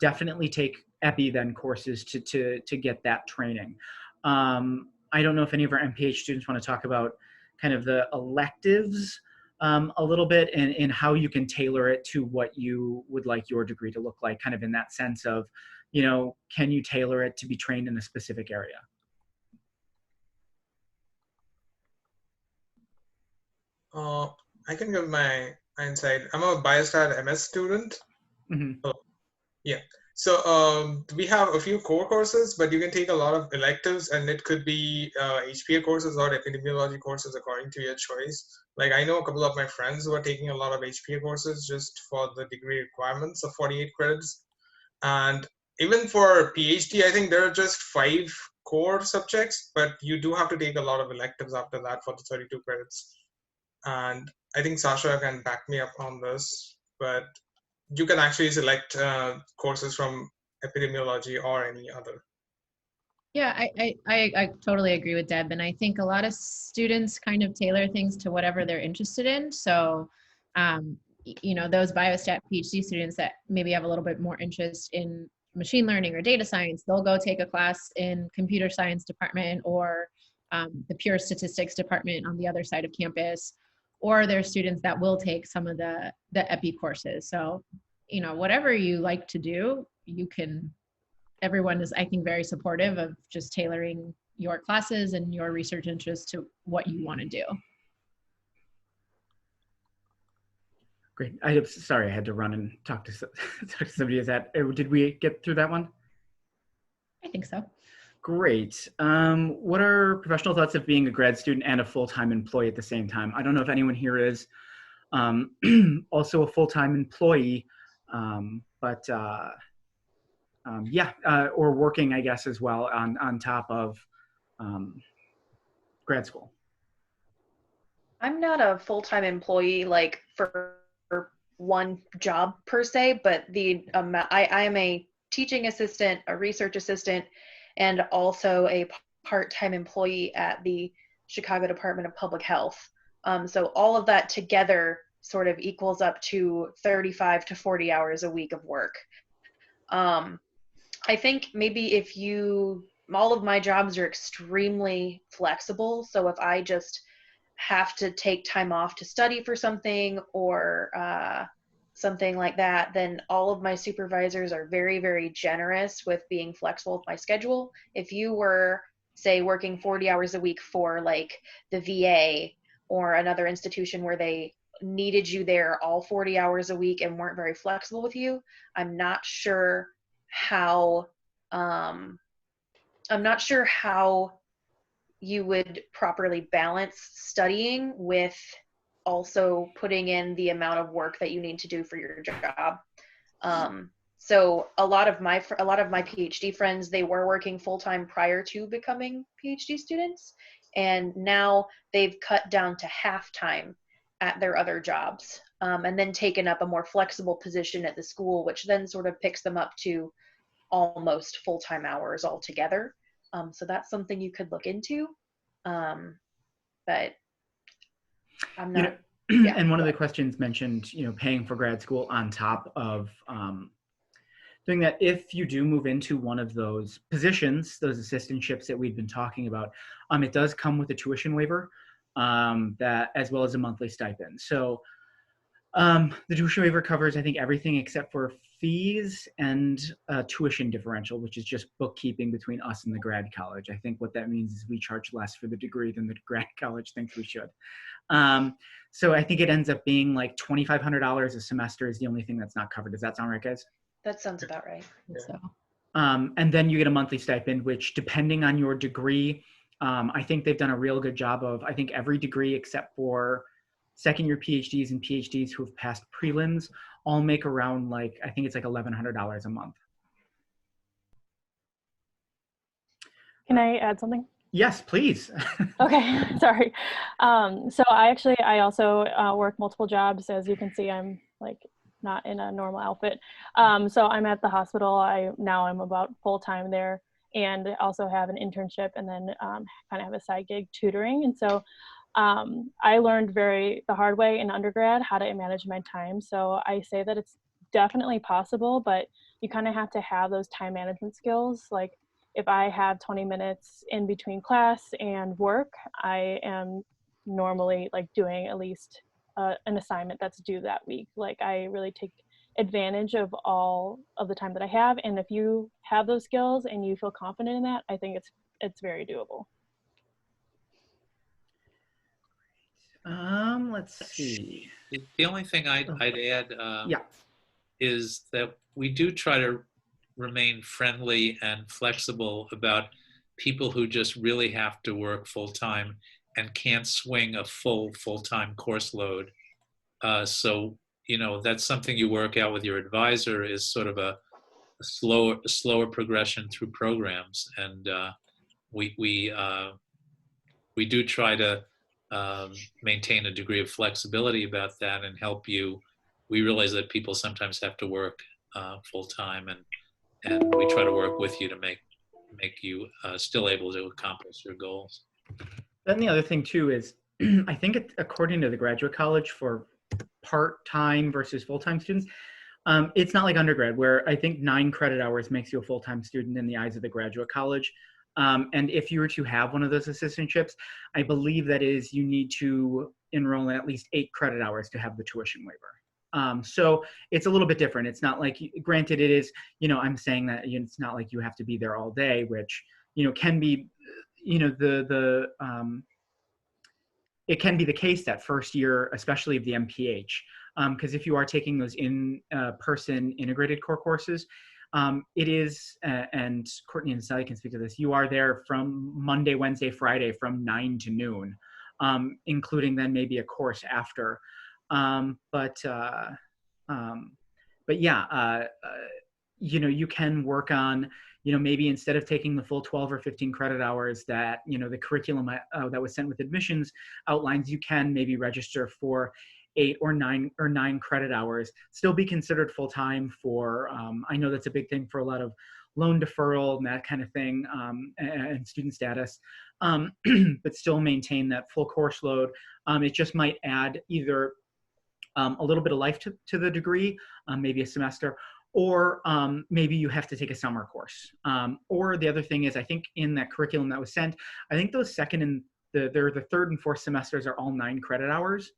definitely take Epi then courses to get that training. I don't know if any of our MPH students want to talk about kind of the electives a little bit, and how you can tailor it to what you would like your degree to look like, kind of in that sense of, can you tailor it to be trained in a specific area? I can give my insight. I'm a Biostat MS student. Mm-hmm. Yeah. So we have a few core courses, but you can take a lot of electives, and it could be HPA courses or epidemiology courses according to your choice. Like, I know a couple of my friends who are taking a lot of HPA courses just for the degree requirements of 48 credits. And even for PhD, I think there are just 5 core subjects, but you do have to take a lot of electives after that for the 32 credits. And I think Sasha can back me up on this, but you can actually select courses from epidemiology or any other. Yeah, I totally agree with Deb. And I think a lot of students kind of tailor things to whatever they're interested in. So, you know, those biostat PhD students that maybe have a little bit more interest in machine learning or data science, they'll go take a class in computer science department or the pure statistics department on the other side of campus. Or there are students that will take some of the Epi courses. So, you know, whatever you like to do, you can. Everyone is, I think, very supportive of just tailoring your classes and your research interests to what you want to do. Great. Sorry, I had to run and talk to somebody. Did we get through that one? I think so. Great. What are professional thoughts of being a grad student and a full-time employee at the same time? I don't know if anyone here is also a full-time employee, or working, I guess, as well on top of grad school. I'm not a full-time employee like for one job per se, but I am a teaching assistant, a research assistant, and also a part-time employee at the Chicago Department of Public Health. So all of that together sort of equals up to 35 to 40 hours a week of work. I think maybe all of my jobs are extremely flexible. So if I just have to take time off to study for something or something like that, then all of my supervisors are very, very generous with being flexible with my schedule. If you were, say, working 40 hours a week for like the VA or another institution where they needed you there all 40 hours a week and weren't very flexible with you, I'm not sure how you would properly balance studying with also putting in the amount of work that you need to do for your job. So a lot of my PhD friends, they were working full-time prior to becoming PhD students, and now they've cut down to half-time at their other jobs, and then taken up a more flexible position at the school, which then sort of picks them up to almost full-time hours altogether. So that's something you could look into. But I'm not. Yeah. And one of the questions mentioned, paying for grad school on top of doing that. If you do move into one of those positions, those assistantships that we've been talking about, it does come with a tuition waiver, that as well as a monthly stipend. So the tuition waiver covers, I think, everything except for fees and tuition differential, which is just bookkeeping between us and the grad college. I think what that means is we charge less for the degree than the grad college thinks we should. So I think it ends up being like $2,500 a semester is the only thing that's not covered. Does that sound right, guys? That sounds about right. So. And then you get a monthly stipend, which depending on your degree, I think they've done a real good job of, I think every degree except for second year PhDs and PhDs who have passed prelims all make around I think it's like $1,100 a month. Can I add something? Yes, please. Okay, sorry. So I also work multiple jobs. As you can see, I'm not in a normal outfit. So I'm at the hospital. I'm about full-time there, and also have an internship, and then kind of have a side gig tutoring. And so I learned the hard way in undergrad how to manage my time. So I say that it's definitely possible, but you kind of have to have those time management skills. Like if I have 20 minutes in between class and work, I am normally doing at least an assignment that's due that week. I really take advantage of all of the time that I have. And if you have those skills and you feel confident in that, I think it's very doable. Let's see. The only thing I'd add is that we do try to remain friendly and flexible about people who just really have to work full-time and can't swing a full-time course load. So, that's something you work out with your advisor, is sort of a slower progression through programs. And we do try to maintain a degree of flexibility about that and help you. We realize that people sometimes have to work full-time, and we try to work with you to make make you still able to accomplish your goals. Then the other thing too is, I think according to the graduate college for part-time versus full-time students, it's not like undergrad where I think 9 credit hours makes you a full-time student in the eyes of the graduate college. And if you were to have one of those assistantships, I believe that is you need to enroll in at least 8 credit hours to have the tuition waiver. So it's a little bit different. It's not like, granted it is, you know, I'm saying that it's not like you have to be there all day, which, you know, can be, you know, it can be the case that first year, especially of the MPH, because if you are taking those in-person integrated core courses, it is, and Courtney and Sally can speak to this, you are there from Monday, Wednesday, Friday from 9 to noon, including then maybe a course after. But yeah, you know, you can work on, you know, maybe instead of taking the full 12 or 15 credit hours that, you know, the curriculum that was sent with admissions outlines, you can maybe register for 8 or 9 credit hours, still be considered full-time for, I know that's a big thing for a lot of loan deferral and that kind of thing, and student status, but still maintain that full course load. It just might add either a little bit of life to the degree, maybe a semester, or maybe you have to take a summer course. Or the other thing is, I think in that curriculum that was sent, I think those second and the 3rd and 4th semesters are all 9 credit hours.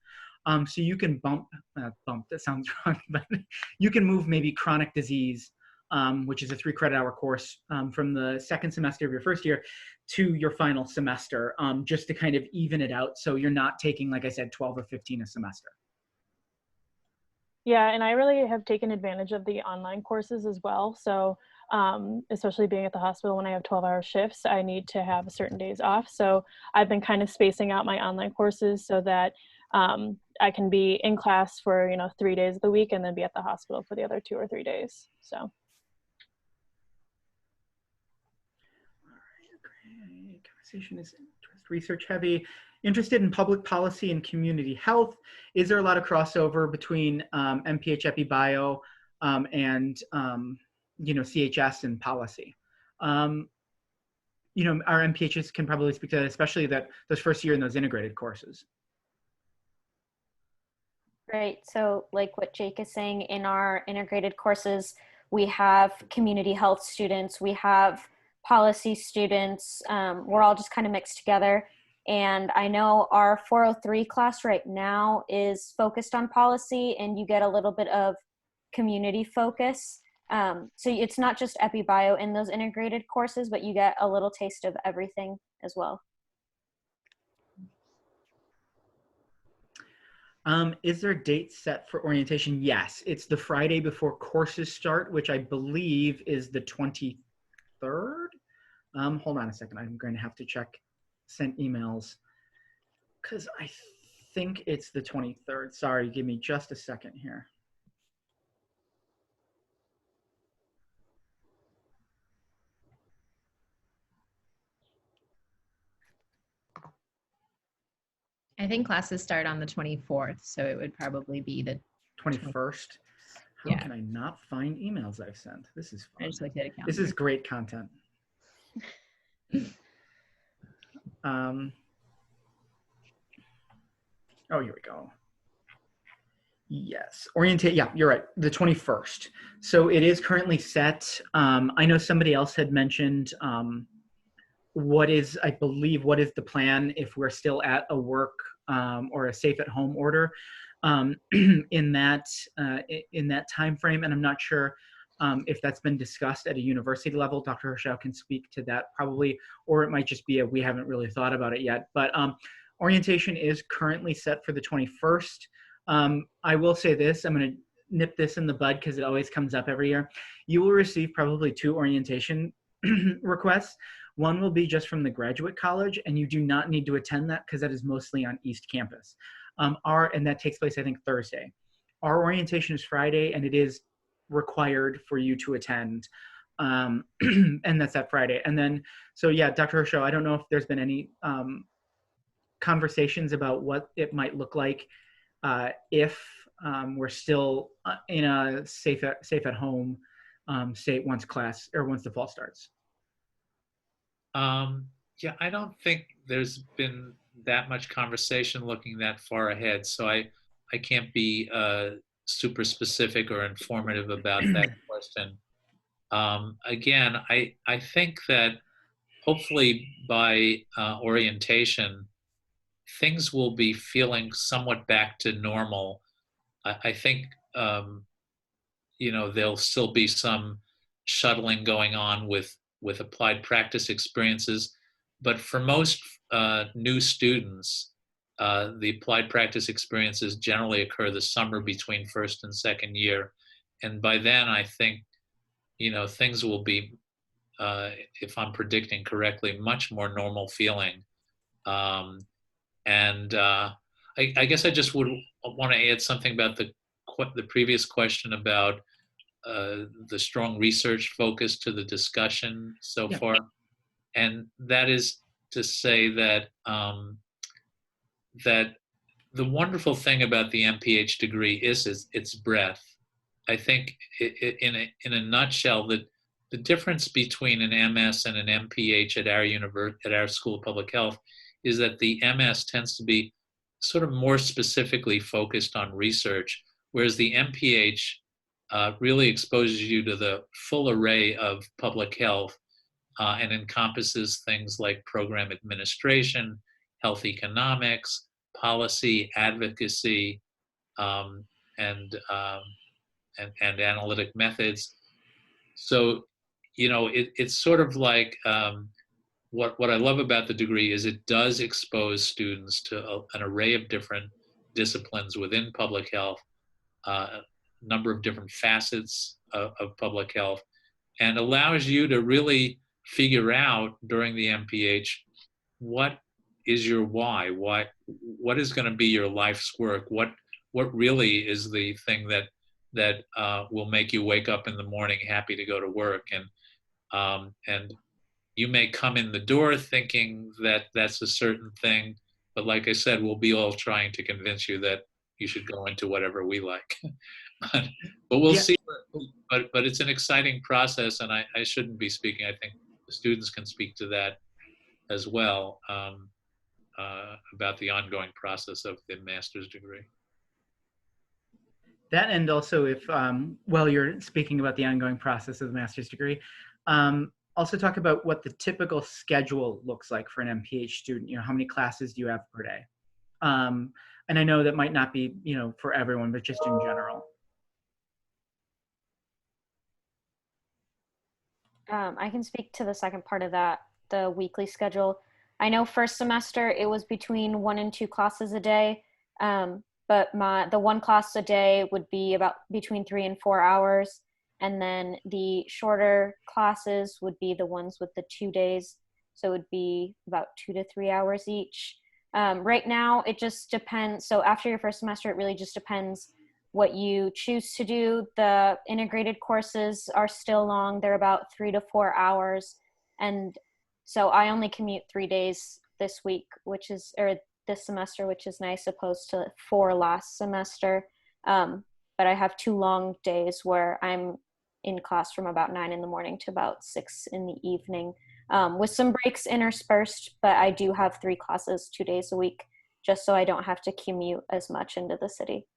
So you can bump, that sounds wrong, but you can move maybe chronic disease, which is a 3 credit hour course, from the 2nd semester of your 1st year to your final semester, just to kind of even it out. So you're not taking, like I said, 12 or 15 a semester. Yeah, and I really have taken advantage of the online courses as well. So especially being at the hospital when I have 12-hour shifts, I need to have certain days off. So I've been kind of spacing out my online courses so that I can be in class for, you know, 3 days of the week and then be at the hospital for the other 2 or 3 days. So. All right, great. Conversation is research heavy. Interested in public policy and community health. Is there a lot of crossover between MPH Epi-Bio and you know, CHS and policy? You know, our MPHs can probably speak to that, especially that those first year in those integrated courses. Right. So like what Jake is saying, in our integrated courses, we have community health students, we have policy students, we're all just kind of mixed together. And I know our 403 class right now is focused on policy, and you get a little bit of community focus. So it's not just Epi-Bio in those integrated courses, but you get a little taste of everything as well. Is there a date set for orientation? Yes, it's the Friday before courses start, which I believe is the 23rd. Hold on a second, I'm going to have to check sent emails because I think it's the 23rd. Sorry, give me just a second here. I think classes start on the 24th, so it would probably be the 21st. How Yeah. can I not find emails I've sent? This is fun. I just looked at a calendar. This is great content. Oh, here we go. Yes, yeah, you're right, the 21st. So it is currently set. I know somebody else had mentioned what is, I believe, what is the plan if we're still at a work or a safe at home order in that time frame, and I'm not sure if that's been discussed at a university level. Dr. Herschel can speak to that probably, or it might just be we haven't really thought about it yet. But orientation is currently set for the 21st. I will say this, I'm going to nip this in the bud because it always comes up every year. You will receive probably 2 orientation requests. One will be just from the graduate college, and you do not need to attend that because that is mostly on East Campus. And that takes place, I think, Thursday. Our orientation is Friday, and it is required for you to attend. And that's that Friday. And then, so yeah, Dr. Herschel, I don't know if there's been any conversations about what it might look like if we're still in a safe at home state once the fall starts. Yeah, I don't think there's been that much conversation looking that far ahead, so I can't be super specific or informative about that question. Again, I think that hopefully by orientation, things will be feeling somewhat back to normal. I think there'll still be some shuttling going on with applied practice experiences, but for most new students, the applied practice experiences generally occur the summer between first and second year, and by then I think things will be, if I'm predicting correctly, much more normal feeling. And I guess I just would want to add something about the previous question about the strong research focus to the discussion so far, and that is to say that that the wonderful thing about the MPH degree is its breadth. I think in a nutshell, that the difference between an MS and an MPH at our School of Public Health is that the MS tends to be sort of more specifically focused on research, whereas the MPH really exposes you to the full array of public health and encompasses things like program administration, health economics, policy, advocacy, um, and, um, and analytic methods. So, it's sort of like what I love about the degree is it does expose students to an array of different disciplines within public health, a number of different facets of public health, and allows you to really figure out during the MPH what is your why, what is going to be your life's work, what really is the thing that will make you wake up in the morning happy to go to work, and you may come in the door thinking that that's a certain thing, but like I said, we'll be all trying to convince you that you should go into whatever we like. But we'll see. But it's an exciting process, and I shouldn't be speaking. I think the students can speak to that as well, about the ongoing process of the master's degree. That, and also if, while you're speaking about the ongoing process of the master's degree, also talk about what the typical schedule looks like for an MPH student. How many classes do you have per day? And I know that might not be, for everyone, but just in general. I can speak to the second part of that, the weekly schedule. I know first semester it was between 1 and 2 classes a day, but the 1 class a day would be about between 3 and 4 hours, and then the shorter classes would be the ones with the 2 days, so it would be about 2 to 3 hours each. Right now, it just depends. So after your first semester, it really just depends what you choose to do. The integrated courses are still long. They're about 3 to 4 hours. And so I only commute 3 days this week, this semester, which is nice, opposed to 4 last semester. But I have 2 long days where I'm in class from about 9 in the morning to about 6 in the evening, with some breaks interspersed, but I do have 3 classes 2 days a week, just so I don't have to commute as much into the city.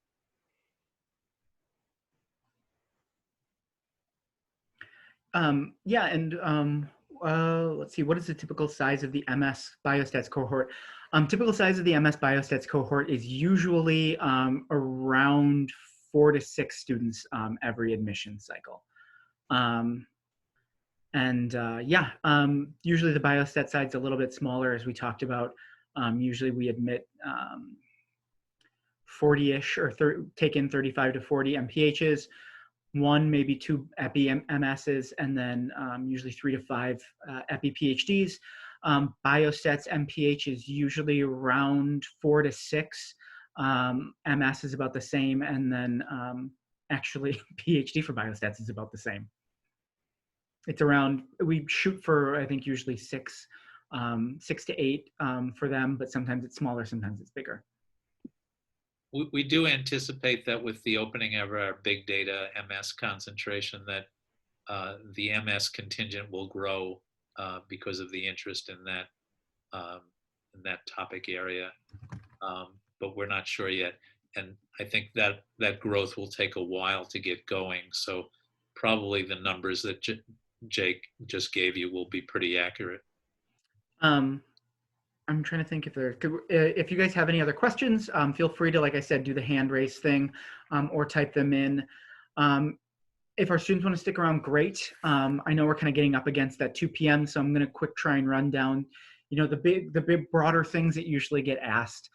Yeah, and let's see, what is the typical size of the MS Biostats cohort? Typical size of the MS Biostats cohort is usually around 4 to 6 students every admission cycle. Usually the biostat side's a little bit smaller, as we talked about. Usually we admit 40-ish or take in 35 to 40 MPHs, 1, maybe 2 Epi-MSs, and then usually 3 to 5 Epi-PhDs. Biostats MPH is usually around 4 to 6. MS is about the same, and then actually PhD for biostats is about the same. It's around, we shoot for, I think, usually 6 to 8 for them, but sometimes it's smaller, sometimes it's bigger. We do anticipate that with the opening of our big data MS concentration, that the MS contingent will grow because of the interest in that topic area. But we're not sure yet. And I think that growth will take a while to get going. So probably the numbers that Jake just gave you will be pretty accurate. I'm trying to think if you guys have any other questions, feel free to, like I said, do the hand raise thing or type them in. If our students want to stick around, great. I know we're kind of getting up against that 2 p.m., so I'm going to try and run down, the big broader things that usually get asked.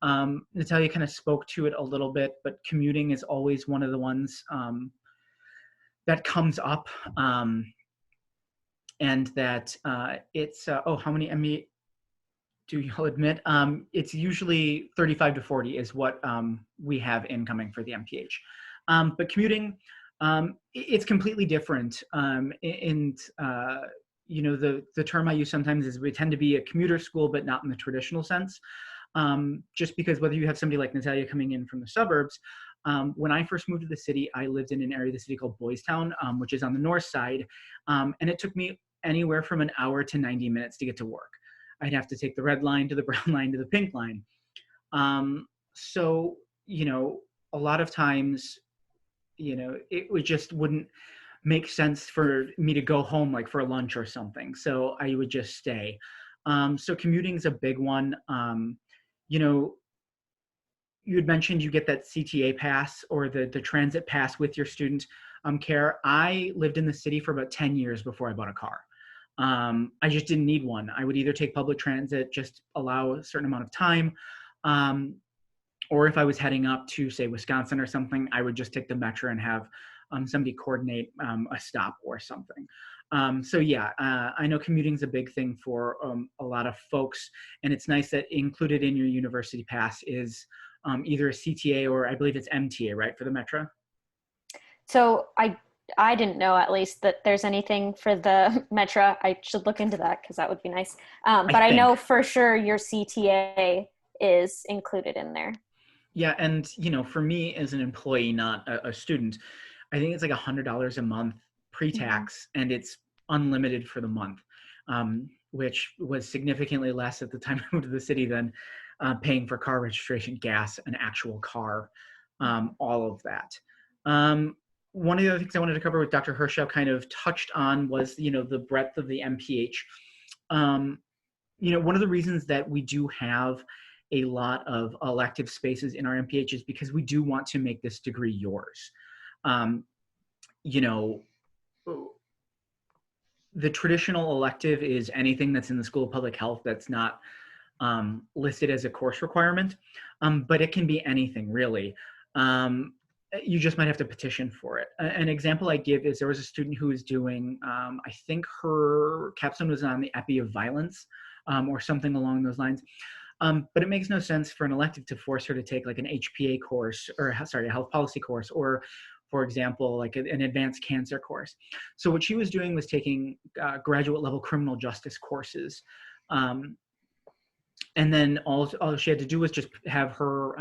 Natalia kind of spoke to it a little bit, but commuting is always one of the ones that comes up, and that it's, how many ME do y'all admit? It's usually 35 to 40 is what we have incoming for the MPH. But commuting, it's completely different. The term I use sometimes is we tend to be a commuter school, but not in the traditional sense. Just because whether you have somebody like Natalia coming in from the suburbs, when I first moved to the city, I lived in an area of the city called Boys Town, which is on the north side. And it took me anywhere from an hour to 90 minutes to get to work. I'd have to take the red line to the brown line to the pink line. So, a lot of times, it just wouldn't make sense for me to go home like for lunch or something. So I would just stay. So commuting is a big one. You had mentioned you get that CTA pass or the transit pass with your student care. I lived in the city for about 10 years before I bought a car. I just didn't need one. I would either take public transit, just allow a certain amount of time, or if I was heading up to, say, Wisconsin or something, I would just take the metro and have somebody coordinate a stop or something. So yeah, I know commuting is a big thing for a lot of folks, and it's nice that included in your university pass is either a CTA or I believe it's MTA, right, for the metro? So I didn't know at least that there's anything for the metro. I should look into that because that would be nice. But I know for sure your CTA is included in there. Yeah, and for me as an employee, not a student, I think it's like $100 a month pre-tax, and it's unlimited for the month, which was significantly less at the time I moved to the city than paying for car registration, gas, an actual car, all of that. One of the other things I wanted to cover with Dr. Haenszel kind of touched on was, the breadth of the MPH. One of the reasons that we do have a lot of elective spaces in our MPH is because we do want to make this degree yours. The traditional elective is anything that's in the School of Public Health that's not listed as a course requirement, but it can be anything really. You just might have to petition for it. An example I give is there was a student who was doing, I think her capstone was on the Epi of violence or something along those lines. But it makes no sense for an elective to force her to take like an HPA course or a health policy course, or for example, like an advanced cancer course. So what she was doing was taking graduate level criminal justice courses. And then all she had to do was just have her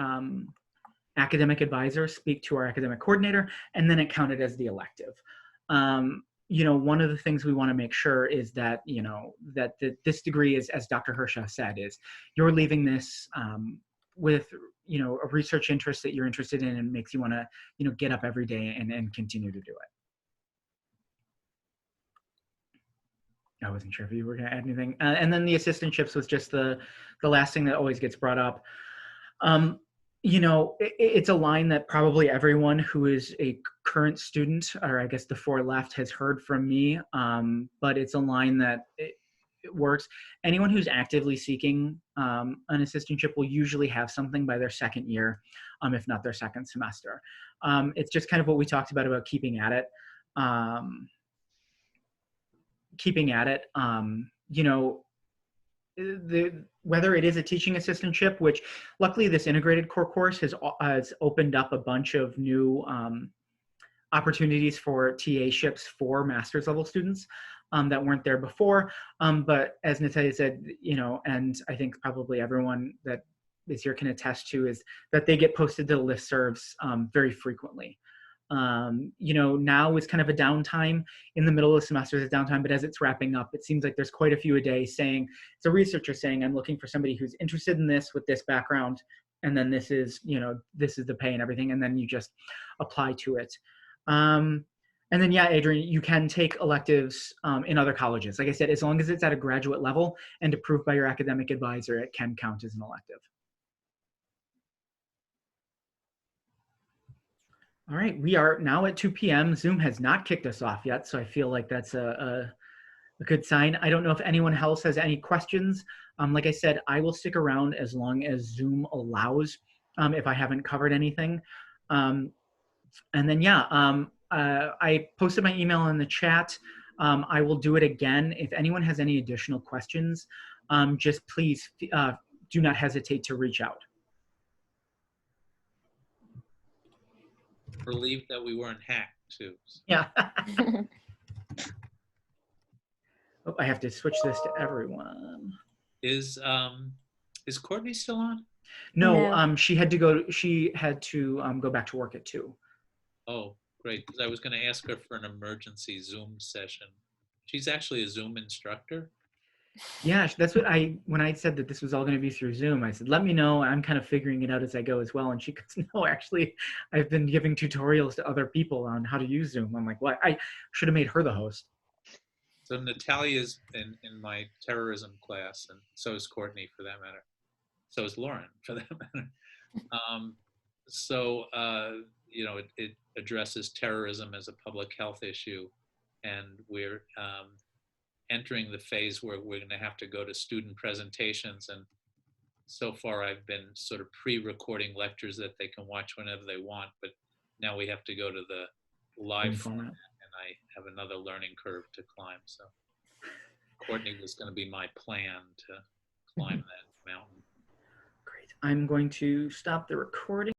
academic advisor speak to our academic coordinator, and then it counted as the elective. One of the things we want to make sure is that, this degree is, as Dr. Haenszel said, is you're leaving this with, a research interest that you're interested in and makes you want to, get up every day and continue to do it. I wasn't sure if you were going to add anything. And then the assistantships was just the last thing that always gets brought up. It's a line that probably everyone who is a current student, or I guess the four left, has heard from me, but it's a line that it works. Anyone who's actively seeking an assistantship will usually have something by their second year, if not their second semester. It's just kind of what we talked about keeping at it. Whether it is a teaching assistantship, which luckily this integrated core course has opened up a bunch of new opportunities for TA-ships for master's level students that weren't there before. But as Natalia said, and I think probably everyone that is here can attest to, is that they get posted to listservs very frequently. You know, now is kind of a downtime. In the middle of the semester is a downtime, but as it's wrapping up, it seems like there's quite a few a day saying, it's a researcher saying, I'm looking for somebody who's interested in this with this background, and then this is, you know, this is the pay and everything, and then you just apply to it. And then, yeah, Adrian, you can take electives in other colleges. Like I said, as long as it's at a graduate level and approved by your academic advisor, it can count as an elective. All right, we are now at 2 p.m. Zoom has not kicked us off yet, so I feel like that's a good sign. I don't know if anyone else has any questions. Like I said, I will stick around as long as Zoom allows if I haven't covered anything. And then, yeah, I posted my email in the chat. I will do it again. If anyone has any additional questions, just please do not hesitate to reach out. Relieved that we weren't hacked too. Yeah. Oh, I have to switch this to everyone. Is Courtney still on? No, she had to go back to work at 2. Oh, great, because I was going to ask her for an emergency Zoom session. She's actually a Zoom instructor. Yeah, that's what when I said that this was all going to be through Zoom, I said, let me know. I'm kind of figuring it out as I go as well. And she goes, no, actually, I've been giving tutorials to other people on how to use Zoom. I'm like, what? I should have made her the host. So Natalia's in my terrorism class, and so is Courtney for that matter. So is Lauren for that matter. You know, it addresses terrorism as a public health issue, and we're entering the phase where we're going to have to go to student presentations. And so far I've been sort of pre-recording lectures that they can watch whenever they want, but now we have to go to the live format, and I have another learning curve to climb. So Courtney was going to be my plan to climb that mountain. Great. I'm going to stop the recording.